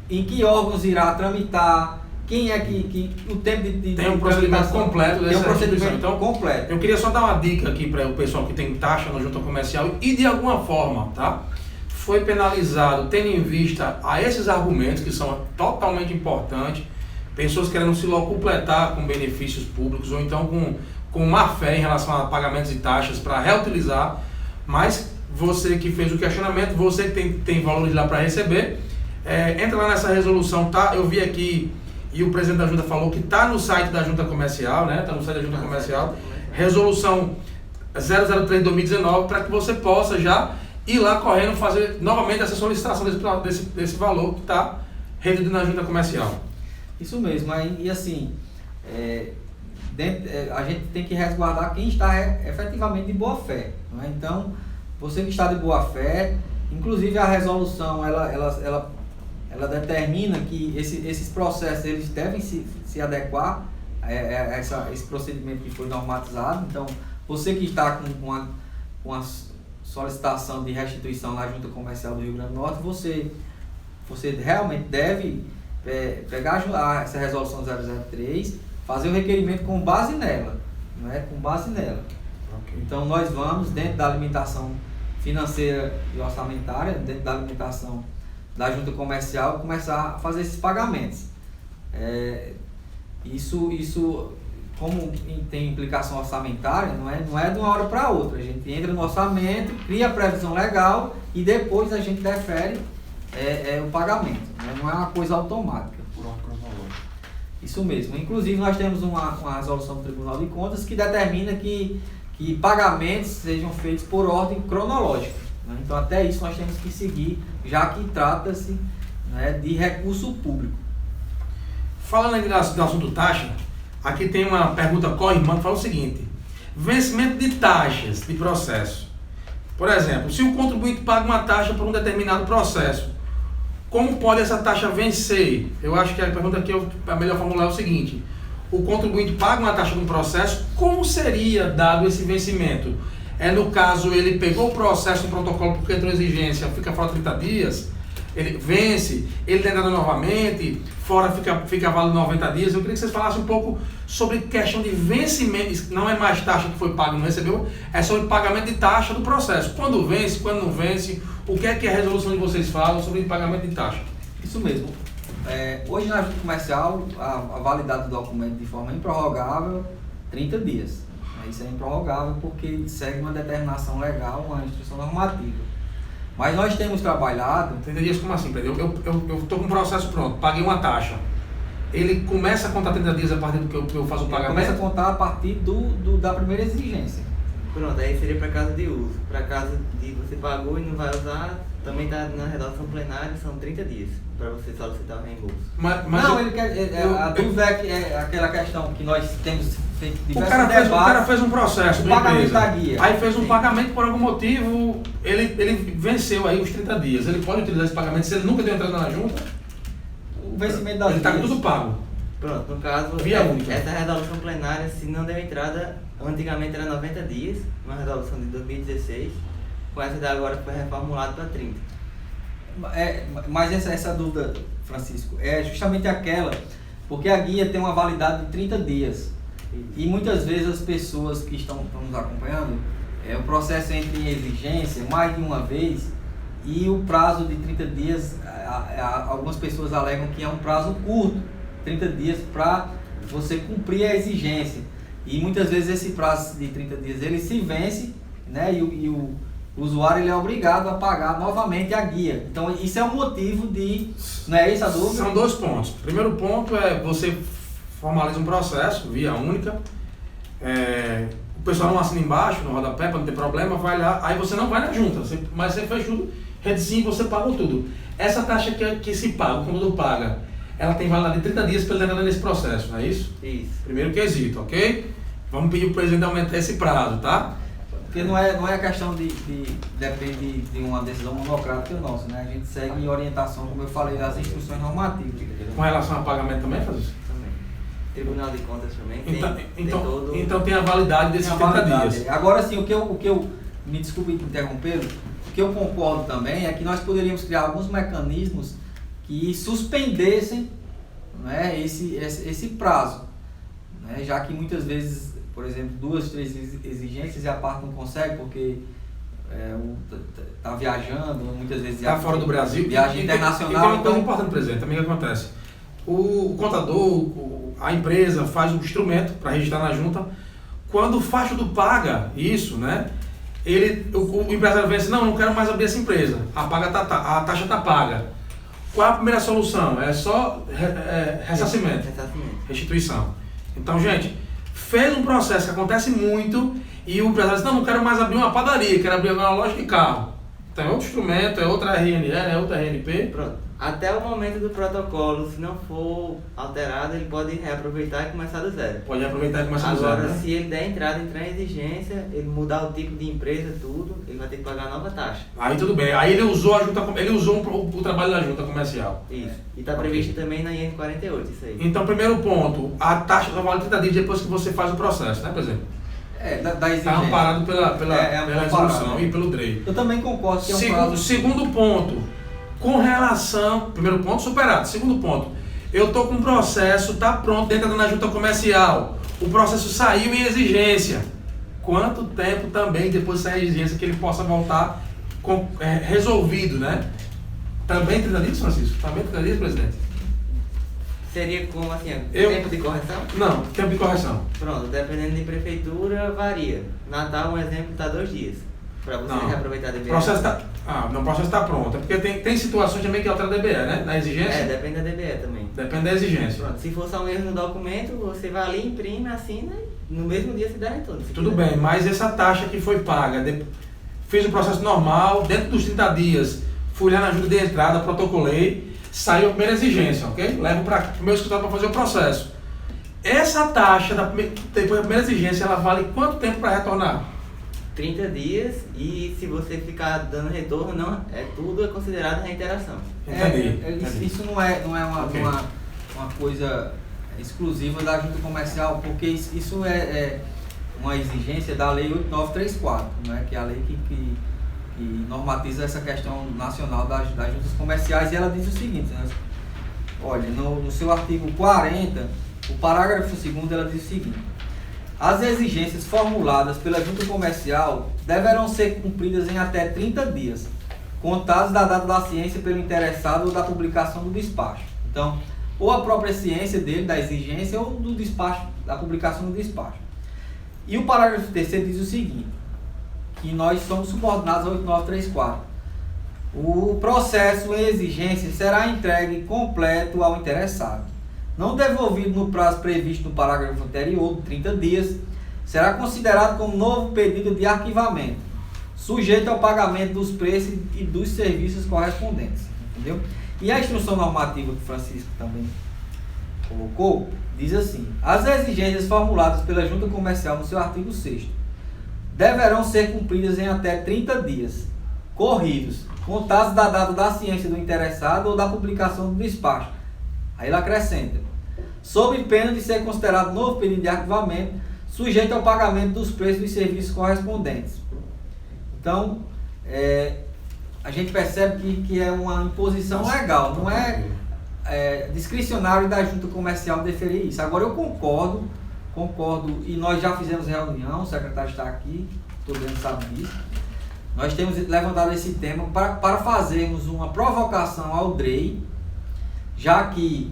em que órgãos irá tramitar, quem é que o tempo de tem um procedimento completo dessa restituição. Então, completo. Eu queria só dar uma dica aqui para o pessoal que tem taxa na junta comercial e de alguma forma, tá? Foi penalizado, tendo em vista a esses argumentos que são totalmente importantes, pessoas querendo se locupletar com benefícios públicos ou então com má fé em relação a pagamentos e taxas para reutilizar, mas você que fez o questionamento, você que tem valores lá para receber, entra lá nessa resolução, tá? Eu vi aqui e o presidente da junta falou que está no site da junta comercial, né? Está no site da junta comercial, resolução 003 de 2019, para que você possa já ir lá correndo fazer novamente essa solicitação desse valor que está reduzido na junta comercial. Isso mesmo, e assim, a gente tem que resguardar quem está efetivamente de boa fé, não é? Então, você que está de boa fé, inclusive a resolução, ela determina que esses processos eles devem se adequar a esse procedimento que foi normatizado. Então, você que está com a solicitação de restituição na Junta Comercial do Rio Grande do Norte, você realmente deve pegar essa resolução 003, fazer o requerimento com base nela, não é? Com base nela. Okay. Então, nós vamos, dentro da limitação financeira e orçamentária, dentro da limitação da junta comercial, começar a fazer esses pagamentos. Isso, como tem implicação orçamentária, não é de uma hora para outra. A gente entra no orçamento, cria a previsão legal e depois a gente defere o pagamento. Não é uma coisa automática. Isso mesmo. Inclusive, nós temos uma resolução do Tribunal de Contas que determina que pagamentos sejam feitos por ordem cronológica. Então, até isso nós temos que seguir, já que trata-se, né, de recurso público. Falando ainda do assunto taxa, aqui tem uma pergunta corrimã que fala o seguinte: vencimento de taxas de processo. Por exemplo, se o contribuinte paga uma taxa por um determinado processo, como pode essa taxa vencer? Eu acho que a pergunta aqui é melhor formular o seguinte: o contribuinte paga uma taxa de um processo, como seria dado esse vencimento? No caso, ele pegou o processo, um protocolo, porque entrou exigência, fica fora 30 dias, ele vence, ele tenta novamente, fora fica válido 90 dias. Eu queria que vocês falassem um pouco sobre questão de vencimento. Não é mais taxa que foi paga e não recebeu, é sobre pagamento de taxa do processo. Quando vence, quando não vence, o que é que a resolução de vocês fala sobre pagamento de taxa? Isso mesmo. Hoje na junta comercial, a validade do documento de forma improrrogável, 30 dias. Isso é improrrogável porque segue uma determinação legal, uma instrução normativa. Mas nós temos trabalhado... 30 dias como assim, Pedro? Eu estou com o processo pronto, paguei uma taxa. Ele começa a contar 30 dias a partir do que eu faço o pagamento? Começa a contar a partir da primeira exigência. Pronto, aí seria para caso de uso. Para caso de você pagou e não vai usar, também está na redação plenária, são 30 dias para você solicitar o reembolso. Mas Não, ele quer. A dúvida é aquela questão que nós temos feito o diversos cara debates. fez um processo O de pagamento empresa, da guia. aí fez um Sim. pagamento por algum motivo, ele venceu aí os 30 dias. Ele pode utilizar esse pagamento se ele nunca deu entrada na junta? O vencimento das Ele está com guias. tudo pago. Pronto, no caso, Via única. essa resolução plenária, se não deu entrada, antigamente era 90 dias, uma resolução de 2016, com essa daí agora foi reformulada para 30. Mas essa dúvida, Francisco, é justamente aquela, porque a guia tem uma validade de 30 dias. E muitas vezes as pessoas que estão nos acompanhando, o processo entra em exigência mais de uma vez e o prazo de 30 dias, algumas pessoas alegam que é um prazo curto, 30 dias para você cumprir a exigência. E muitas vezes esse prazo de 30 dias ele se vence, né? E o usuário ele é obrigado a pagar novamente a guia. Então isso é um motivo de... Não é isso a dúvida? São dois pontos. O primeiro ponto é você formaliza um processo, via única. O pessoal não assina embaixo, no rodapé, para não ter problema, vai lá, aí você não vai na junta, mas você fez tudo, redesim, você pagou tudo. Essa taxa que se paga, o condutor paga, ela tem validade de 30 dias para ele entrar nesse processo, não é isso? Isso. Primeiro quesito, ok? Vamos pedir para o presidente aumentar esse prazo, tá? Porque não é questão depende de uma decisão monocrática nossa, né? A gente segue orientação, como eu falei, das instruções normativas. Com relação a pagamento também, Francisco? Também. Tribunal de Contas também Então tem a validade desses Tem a 30 validade. dias. Agora sim, o que eu me desculpe interromper, o que eu concordo também é que nós poderíamos criar alguns mecanismos que suspendessem, né, esse prazo, né? Já que muitas vezes, por exemplo, 2, 3 exigências e a parte não consegue porque está viajando, muitas vezes Está fora do Brasil. viagem E tem internacional. uma coisa importante, presidente, também que acontece. O contador, a empresa faz um instrumento para registrar na junta. Quando o facho paga isso, né? O empresário vem assim, não quero mais abrir essa empresa. A taxa está paga. Qual é a primeira solução? É só ressarcimento, restituição. Então, gente, fez um processo que acontece muito e o empresário diz, não quero mais abrir uma padaria, quero abrir uma loja de carro. Então é outro instrumento, é outra RNE, é outra RNP. Pronto. Até o momento do protocolo, se não for alterado, ele pode reaproveitar e começar do zero. Pode aproveitar e começar do zero, Agora, né? se ele der entrada, entrar em exigência, ele mudar o tipo de empresa, tudo, ele vai ter que pagar nova taxa. Aí tudo bem. Aí ele usou o trabalho da junta comercial. Isso. E está previsto também na IN 48, isso aí. Então, primeiro ponto, a taxa só vale 30 dias depois que você faz o processo, né, por exemplo? Da exigência. Está amparado pela amparado. resolução e pelo DREI. Eu também concordo que é um prazo... Segundo ponto, com relação... Primeiro ponto, superado. Segundo ponto, eu estou com um processo, está pronto, dentro da junta comercial. O processo saiu em exigência. Quanto tempo também, depois de sair a exigência, que ele possa voltar resolvido, né? Também 30 dias, Francisco? Também 30 dias, presidente? Seria como assim, Eu- tempo de correção? Não, tempo de correção. Pronto, dependendo de prefeitura, varia. Natal, um exemplo, está 2 dias. Para você Não. reaproveitar a DBE. O processo está pronto. É porque tem situações também que altera a DBE, né? Na exigência. Depende da DBE também. Depende da exigência. Pronto, se for só um erro no documento, você vai ali, imprime, assina e no mesmo dia se dá retorno. se Tudo quiser. bem, mas essa taxa que foi paga, fiz o processo normal, dentro dos 30 dias, fui lá na junta de entrada, protocolei, saiu a primeira exigência, ok? Levo para o meu escritório para fazer o processo. Essa taxa, depois da primeira exigência, ela vale quanto tempo para retornar? 30 dias e se você ficar dando retorno, não, tudo é considerado reiteração. Entendi. Isso não é Ok. uma coisa exclusiva da junta comercial, porque isso é uma exigência da lei 8934, né, que é a lei que normatiza essa questão nacional das juntas comerciais, e ela diz o seguinte, né, olha, no seu artigo 40, o parágrafo 2º, ela diz o seguinte: as exigências formuladas pela junta comercial deverão ser cumpridas em até 30 dias, contados da data da ciência pelo interessado ou da publicação do despacho. Então, ou a própria ciência dele, da exigência, ou do despacho, da publicação do despacho. E o parágrafo 3º diz o seguinte, que nós somos subordinados ao 8934. O processo em exigência será entregue completo ao interessado. Não devolvido no prazo previsto no parágrafo anterior, de 30 dias, será considerado como novo pedido de arquivamento. sujeito ao pagamento dos preços e dos serviços correspondentes, entendeu? E a instrução normativa que o Francisco também colocou, diz assim: as exigências formuladas pela Junta Comercial no seu artigo 6º deverão ser cumpridas em até 30 dias, corridos, contados da data da ciência do interessado ou da publicação do despacho. Aí ele acrescenta: sob pena de ser considerado novo pedido de arquivamento, sujeito ao pagamento dos preços dos serviços correspondentes. Então, a gente percebe que é uma imposição legal, não é discricionário da Junta Comercial deferir isso. Agora, eu concordo, e nós já fizemos reunião, o secretário está aqui, todo mundo sabe disso. Nós temos levantado esse tema para fazermos uma provocação ao DREI, já que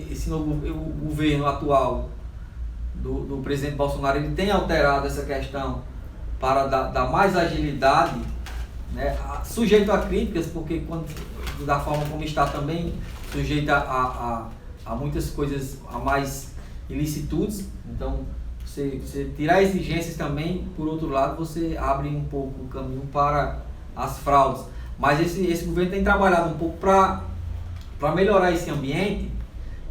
esse novo governo atual do presidente Bolsonaro, ele tem alterado essa questão para dar mais agilidade, né, sujeito a críticas, porque da forma como está também sujeito a muitas coisas, a mais ilicitudes. Então, você tirar exigências também, por outro lado, você abre um pouco o caminho para as fraudes. Mas esse governo tem trabalhado um pouco para melhorar esse ambiente,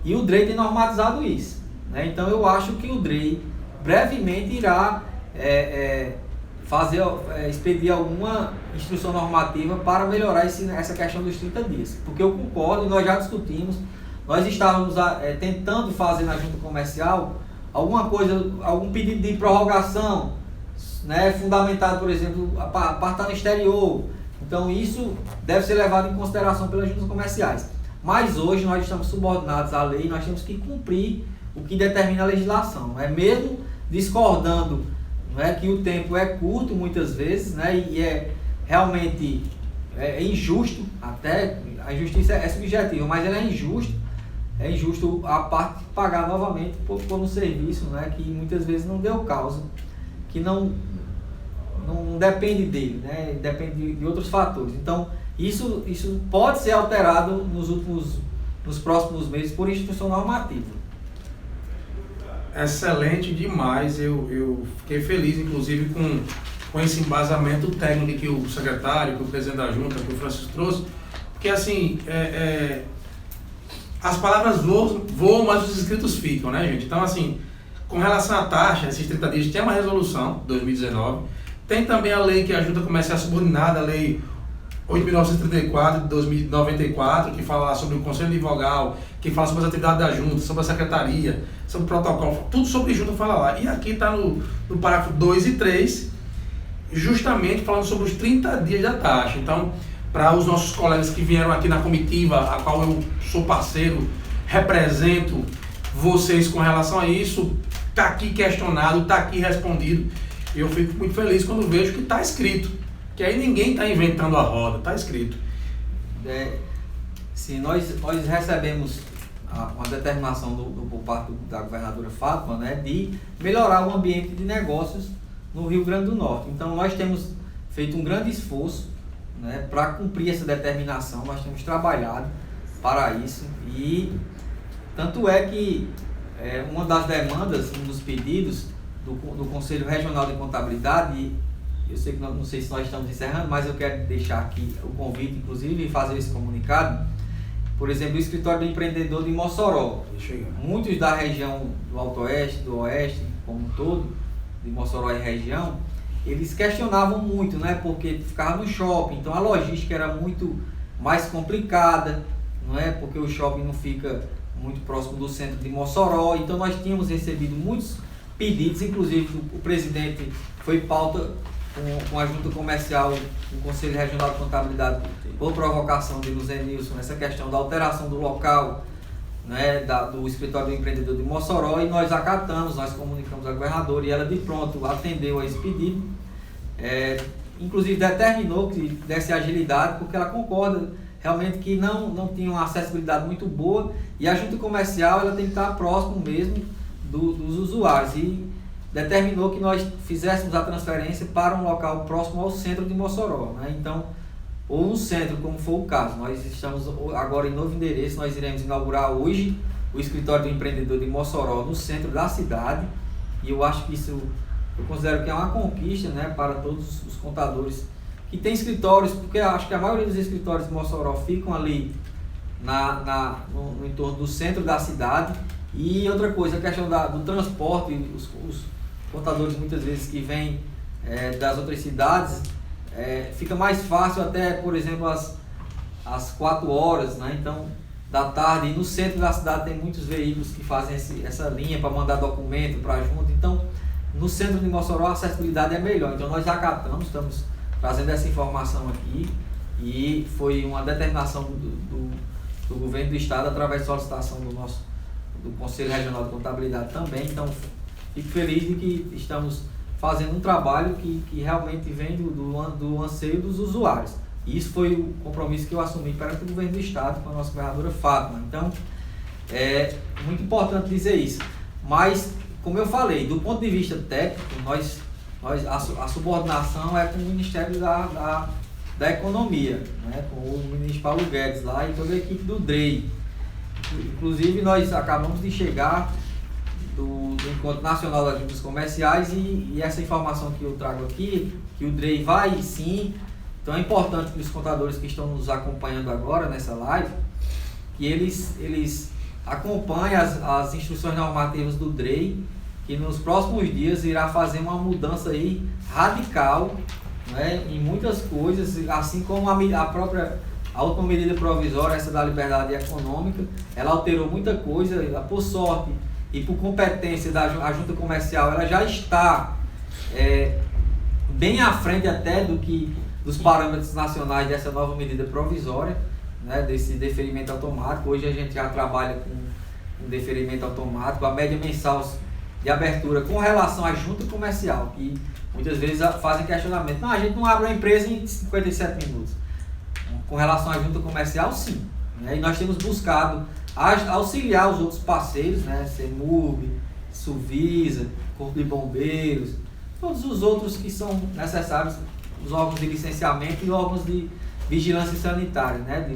e o DREI tem normatizado isso, né? Então, eu acho que o DREI brevemente irá expedir alguma instrução normativa para melhorar essa questão dos 30 dias. Porque eu concordo, e nós já discutimos, nós estávamos tentando fazer na Junta Comercial algum pedido de prorrogação, né, fundamentado, por exemplo, para estar no exterior. Então isso deve ser levado em consideração pelas juntas comerciais. Mas hoje nós estamos subordinados à lei, nós temos que cumprir o que determina a legislação. Mesmo discordando, não é, que o tempo é curto muitas vezes, né, e realmente injusto, até a injustiça é subjetiva, mas ela é injusto a parte pagar novamente por um serviço, né, que muitas vezes não deu causa, que não depende dele, né, depende de outros fatores. Então isso pode ser alterado nos próximos meses por instituição normativa. Excelente demais, eu fiquei feliz inclusive com esse embasamento técnico que o secretário, que o presidente da Junta, que o Francisco trouxe, porque assim, as palavras voam, mas os escritos ficam, né, gente? Então assim, com relação à taxa, esses 30 dias, tem uma resolução, 2019, tem também a lei que a Junta Comercial subordinada, a lei 8.934 de 2094, que fala sobre o Conselho Nivogal, que fala sobre as atividades da Junta, sobre a Secretaria, sobre o protocolo, tudo sobre Junta fala lá. E aqui está no parágrafo 2 e 3, justamente falando sobre os 30 dias da taxa. Então, para os nossos colegas que vieram aqui na comitiva, a qual eu sou parceiro, represento vocês com relação a isso, está aqui questionado, está aqui respondido. Eu fico muito feliz quando vejo que está escrito. Que aí ninguém está inventando a roda, está escrito. Sim, nós recebemos uma determinação por parte da governadora Fátima, né, de melhorar o ambiente de negócios no Rio Grande do Norte. Então nós temos feito um grande esforço, né, para cumprir essa determinação, nós temos trabalhado para isso, e tanto é que uma das demandas, um dos pedidos do Conselho Regional de Contabilidade, eu sei que não sei se nós estamos encerrando, mas eu quero deixar aqui o convite, inclusive, e fazer esse comunicado. Por exemplo, o escritório do empreendedor de Mossoró. Muitos da região do Alto Oeste, do Oeste, como um todo, de Mossoró e região, eles questionavam muito, né? Porque ficava no shopping, então a logística era muito mais complicada, não é? Porque o shopping não fica muito próximo do centro de Mossoró. Então nós tínhamos recebido muitos pedidos, inclusive o presidente foi pauta com a Junta Comercial, o Conselho Regional de Contabilidade, por provocação de José Nilson, nessa questão da alteração do local, né, do escritório do empreendedor de Mossoró, e nós acatamos, nós comunicamos à governadora, e ela de pronto atendeu a esse pedido, inclusive determinou que desse agilidade, porque ela concorda realmente que não tinha uma acessibilidade muito boa, e a Junta Comercial ela tem que estar próximo mesmo dos usuários, e determinou que nós fizéssemos a transferência para um local próximo ao centro de Mossoró, né? Então, ou no centro, como for o caso. Nós estamos agora em novo endereço, nós iremos inaugurar hoje o escritório do empreendedor de Mossoró no centro da cidade, e eu acho que isso eu considero que é uma conquista, né, para todos os contadores que têm escritórios, porque eu acho que a maioria dos escritórios de Mossoró ficam ali no entorno do centro da cidade. E outra coisa, a questão do transporte, os contadores muitas vezes que vêm das outras cidades, fica mais fácil até, por exemplo, às 4 horas, né? Então, da tarde, e no centro da cidade tem muitos veículos que fazem essa linha para mandar documento para a junta. Então, no centro de Mossoró a acessibilidade é melhor. Então, nós acatamos, estamos trazendo essa informação aqui, e foi uma determinação do governo do estado através de solicitação do Conselho Regional de Contabilidade também. Então, fico feliz de que estamos fazendo um trabalho que realmente vem do anseio dos usuários. E isso foi o compromisso que eu assumi perante o governo do estado com a nossa governadora Fátima. Então, é muito importante dizer isso. Mas, como eu falei, do ponto de vista técnico, a subordinação é com o Ministério da Economia, né? Com o ministro Paulo Guedes lá e toda a equipe do DREI. Inclusive, nós acabamos de chegar do Encontro Nacional das Juntas Comerciais e essa informação que eu trago aqui, que o DREI vai sim. Então é importante que os contadores que estão nos acompanhando agora nessa live, que eles acompanhem as instruções normativas do DREI, que nos próximos dias irá fazer uma mudança aí radical, né, em muitas coisas, assim como a última medida provisória, essa da liberdade econômica, ela alterou muita coisa. Por sorte e por competência da junta comercial, ela já está bem à frente até dos parâmetros nacionais dessa nova medida provisória, né, desse deferimento automático. Hoje a gente já trabalha com deferimento automático, a média mensal de abertura com relação à junta comercial, que muitas vezes fazem questionamento. Não, a gente não abre uma empresa em 57 minutos. Com relação à junta comercial, sim. Né? E nós temos buscado auxiliar os outros parceiros, né? CEMUB, Suvisa, Corpo de Bombeiros, todos os outros que são necessários, os órgãos de licenciamento e órgãos de vigilância sanitária, né?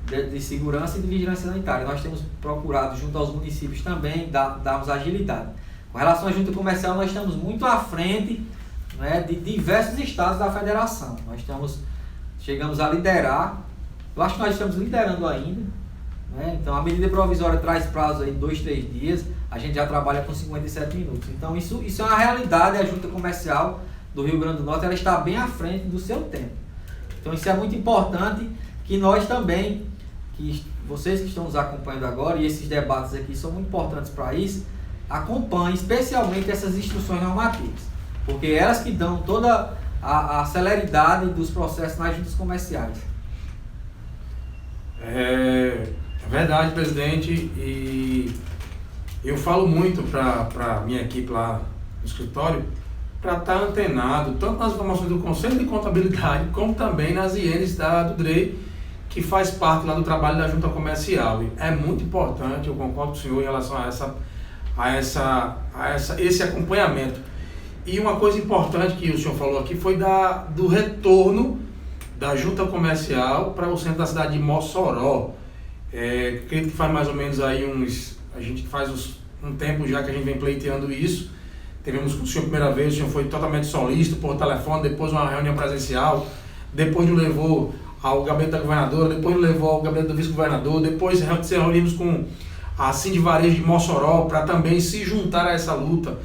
De segurança e de vigilância sanitária. Nós temos procurado, junto aos municípios também, darmos agilidade. Com relação à junta comercial, nós estamos muito à frente, né, de diversos estados da federação. Chegamos a liderar, eu acho que nós estamos liderando ainda, né? Então a medida provisória traz prazo aí 2, 3 dias, a gente já trabalha com 57 minutos. Então isso é uma realidade. A junta comercial do Rio Grande do Norte, ela está bem à frente do seu tempo. Então isso é muito importante, que nós também, que vocês que estão nos acompanhando agora, e esses debates aqui são muito importantes para isso, acompanhem especialmente essas instruções normativas, porque elas que dão toda a celeridade dos processos nas juntas comerciais. É verdade, presidente, e eu falo muito para minha equipe lá no escritório, para estar antenado tanto nas informações do Conselho de Contabilidade, como também nas INs do DREI, que faz parte lá do trabalho da junta comercial. E é muito importante, eu concordo com o senhor em relação a esse acompanhamento. E uma coisa importante que o senhor falou aqui foi do retorno da junta comercial para o centro da cidade de Mossoró. Acredito que faz mais ou menos aí a gente faz um tempo já que a gente vem pleiteando isso. Tivemos com o senhor a primeira vez, o senhor foi totalmente solícito por telefone, depois uma reunião presencial, depois nos levou ao gabinete da governadora, depois nos levou ao gabinete do vice-governador, depois se reunimos com a Cindy Varejo de Mossoró para também se juntar a essa luta,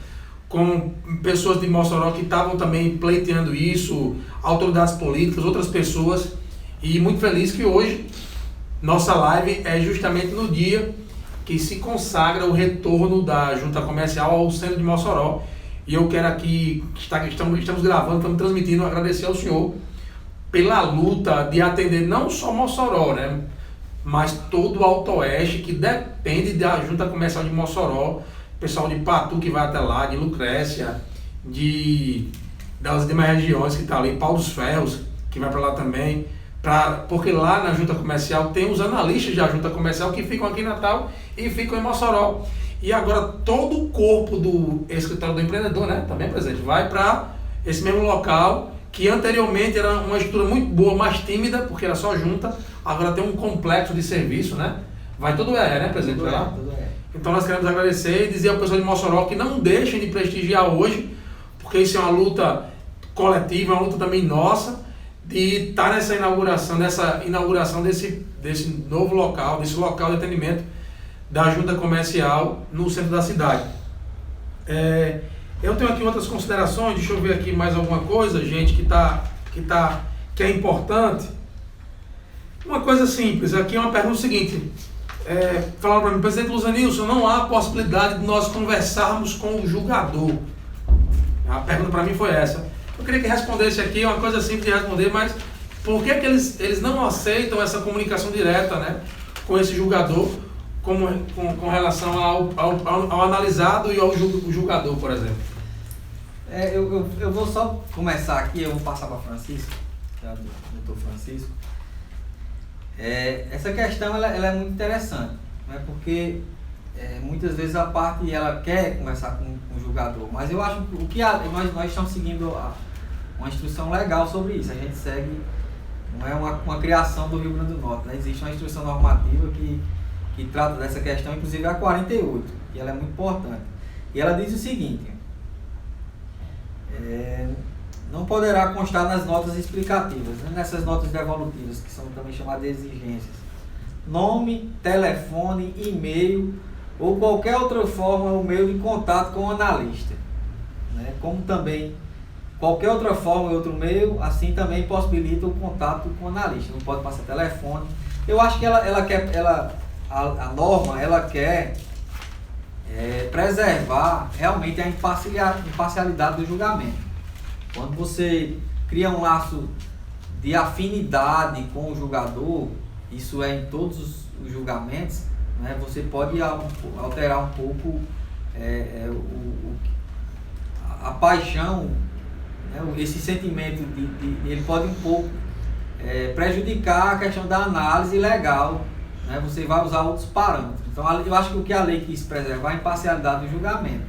com pessoas de Mossoró que estavam também pleiteando isso, autoridades políticas, outras pessoas, e muito feliz que hoje nossa live é justamente no dia que se consagra o retorno da junta comercial ao centro de Mossoró. E eu quero aqui, estamos gravando, estamos transmitindo, agradecer ao senhor pela luta de atender não só Mossoró, né, mas todo o Alto Oeste, que depende da junta comercial de Mossoró, pessoal de Patu que vai até lá, de Lucrécia, das demais regiões que está ali, Pau dos Ferros, que vai para lá também, porque lá na junta comercial tem os analistas da junta comercial que ficam aqui em Natal e ficam em Mossoró. E agora todo o corpo do escritório do empreendedor, né, também, presidente, vai para esse mesmo local, que anteriormente era uma estrutura muito boa, mais tímida, porque era só junta, agora tem um complexo de serviço, né? Vai todo né, presidente? Tudo é. Então nós queremos agradecer e dizer ao pessoal de Mossoró que não deixem de prestigiar hoje, porque isso é uma luta coletiva, uma luta também nossa, de estar nessa inauguração desse novo local, desse local de atendimento da junta comercial no centro da cidade. Eu tenho aqui outras considerações, deixa eu ver aqui mais alguma coisa, gente, que é importante. Uma coisa simples, aqui é uma pergunta seguinte, falaram para mim, presidente Luzanilson, não há possibilidade de nós conversarmos com o julgador. A pergunta para mim foi essa. Eu queria que respondesse aqui, é uma coisa simples de responder, mas por que eles não aceitam essa comunicação direta, né, com esse julgador, com relação ao analisado e ao julgador, por exemplo? Eu vou só começar aqui, eu vou passar para Francisco, que é o doutor Francisco. Essa questão ela é muito interessante, né, porque muitas vezes a parte ela quer conversar com o julgador, mas eu acho que nós estamos seguindo uma instrução legal sobre isso. A gente segue, não é uma criação do Rio Grande do Norte, né? Existe uma instrução normativa que trata dessa questão, inclusive a 48, e ela é muito importante. E ela diz o seguinte: não poderá constar nas notas explicativas, né, nessas notas devolutivas, que são também chamadas de exigências, nome, telefone, e-mail ou qualquer outra forma ou meio de contato com o analista, né, como também qualquer outra forma ou outro meio, assim também possibilita o contato com o analista. Não pode passar telefone. Eu acho que a norma ela quer preservar realmente a imparcialidade do julgamento. Quando você cria um laço de afinidade com o julgador, isso é em todos os julgamentos, né, você pode alterar um pouco a paixão, né, esse sentimento ele pode um pouco prejudicar a questão da análise legal, né, você vai usar outros parâmetros. Então eu acho que o que a lei quis preservar é a imparcialidade do julgamento.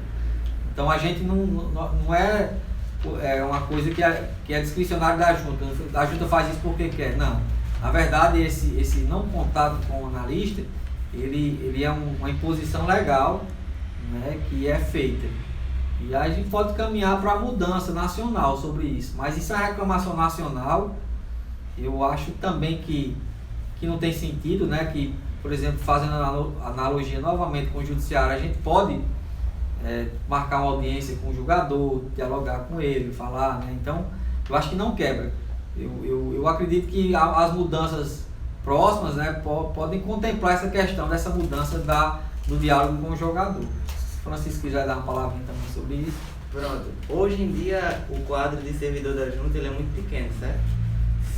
Então a gente não é uma coisa que é discricionária da junta. A junta faz isso porque quer. Não. Na verdade, esse não contato com o analista, ele é uma imposição legal, né, que é feita. E aí a gente pode caminhar para a mudança nacional sobre isso. Mas isso é uma reclamação nacional. Eu acho também que não tem sentido, né, que, por exemplo, fazendo analogia novamente com o judiciário, a gente pode marcar uma audiência com o julgador, dialogar com ele, falar, né? Então, eu acho que não quebra. Eu acredito que as mudanças próximas, né, podem contemplar essa questão dessa mudança do diálogo com o jogador. Se o Francisco quiser dar uma palavrinha também sobre isso. Pronto. Hoje em dia, o quadro de servidor da junta ele é muito pequeno, certo?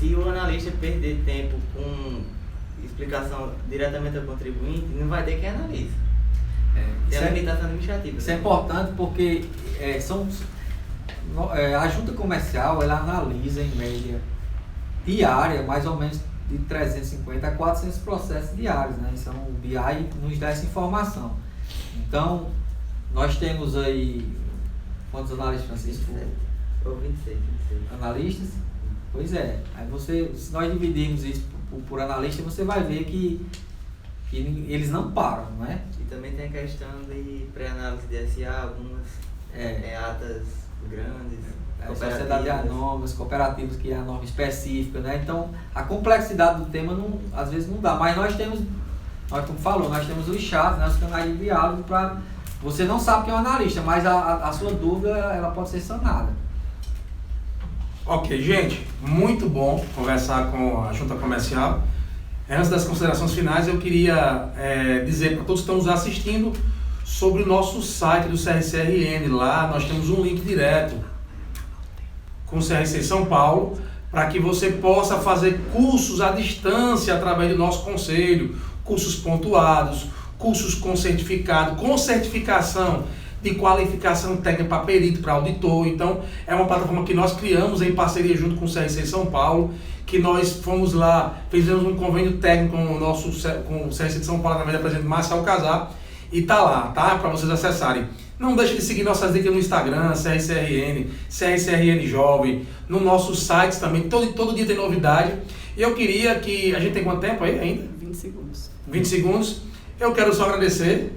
Se o analista perder tempo com explicação diretamente ao contribuinte, não vai ter quem analise. Tem a limitação administrativa. Isso é importante porque a junta comercial ela analisa em média diária mais ou menos de 350 a 400 processos diários, né? Então o BI nos dá essa informação. Então nós temos aí quantos analistas, Francisco? 26 analistas? Pois é. Aí se nós dividirmos isso por analista, você vai ver que eles não param, não é? E também tem a questão de pré-análise de SA, algumas atas grandes, sociedade anônimas, cooperativas, que é a norma específica, né? Então, a complexidade do tema às vezes não dá, mas nós como falou, nós temos os chats, né, os canais de diálogo para... Você não sabe quem é um analista, mas a sua dúvida ela pode ser sanada. Ok, gente, muito bom conversar com a junta comercial. Antes das considerações finais, eu queria dizer para todos que estão nos assistindo sobre o nosso site do CRCRN. Lá nós temos um link direto com o CRC São Paulo, para que você possa fazer cursos à distância através do nosso conselho, cursos pontuados, cursos com certificado, com certificação de qualificação técnica para perito, para auditor. Então, é uma plataforma que nós criamos em parceria junto com o CRC São Paulo, que nós fomos lá, fizemos um convênio técnico com o CRC de São Paulo, através da presidente Márcia Alcazar, e tá lá, tá? Para vocês acessarem. Não deixe de seguir nossas dicas no Instagram, CRCRN Jovem, no nosso site também, todo dia tem novidade. E eu queria que, a gente tem quanto tempo aí ainda? 20 segundos. 20 segundos. Eu quero só agradecer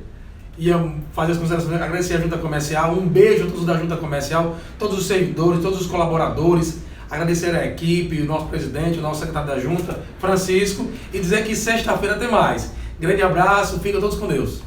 ia fazer as considerações, agradecer a Junta Comercial, um beijo a todos da Junta Comercial, todos os servidores, todos os colaboradores, agradecer a equipe, o nosso presidente, o nosso secretário da Junta, Francisco, e dizer que sexta-feira tem mais. Grande abraço, fiquem todos com Deus.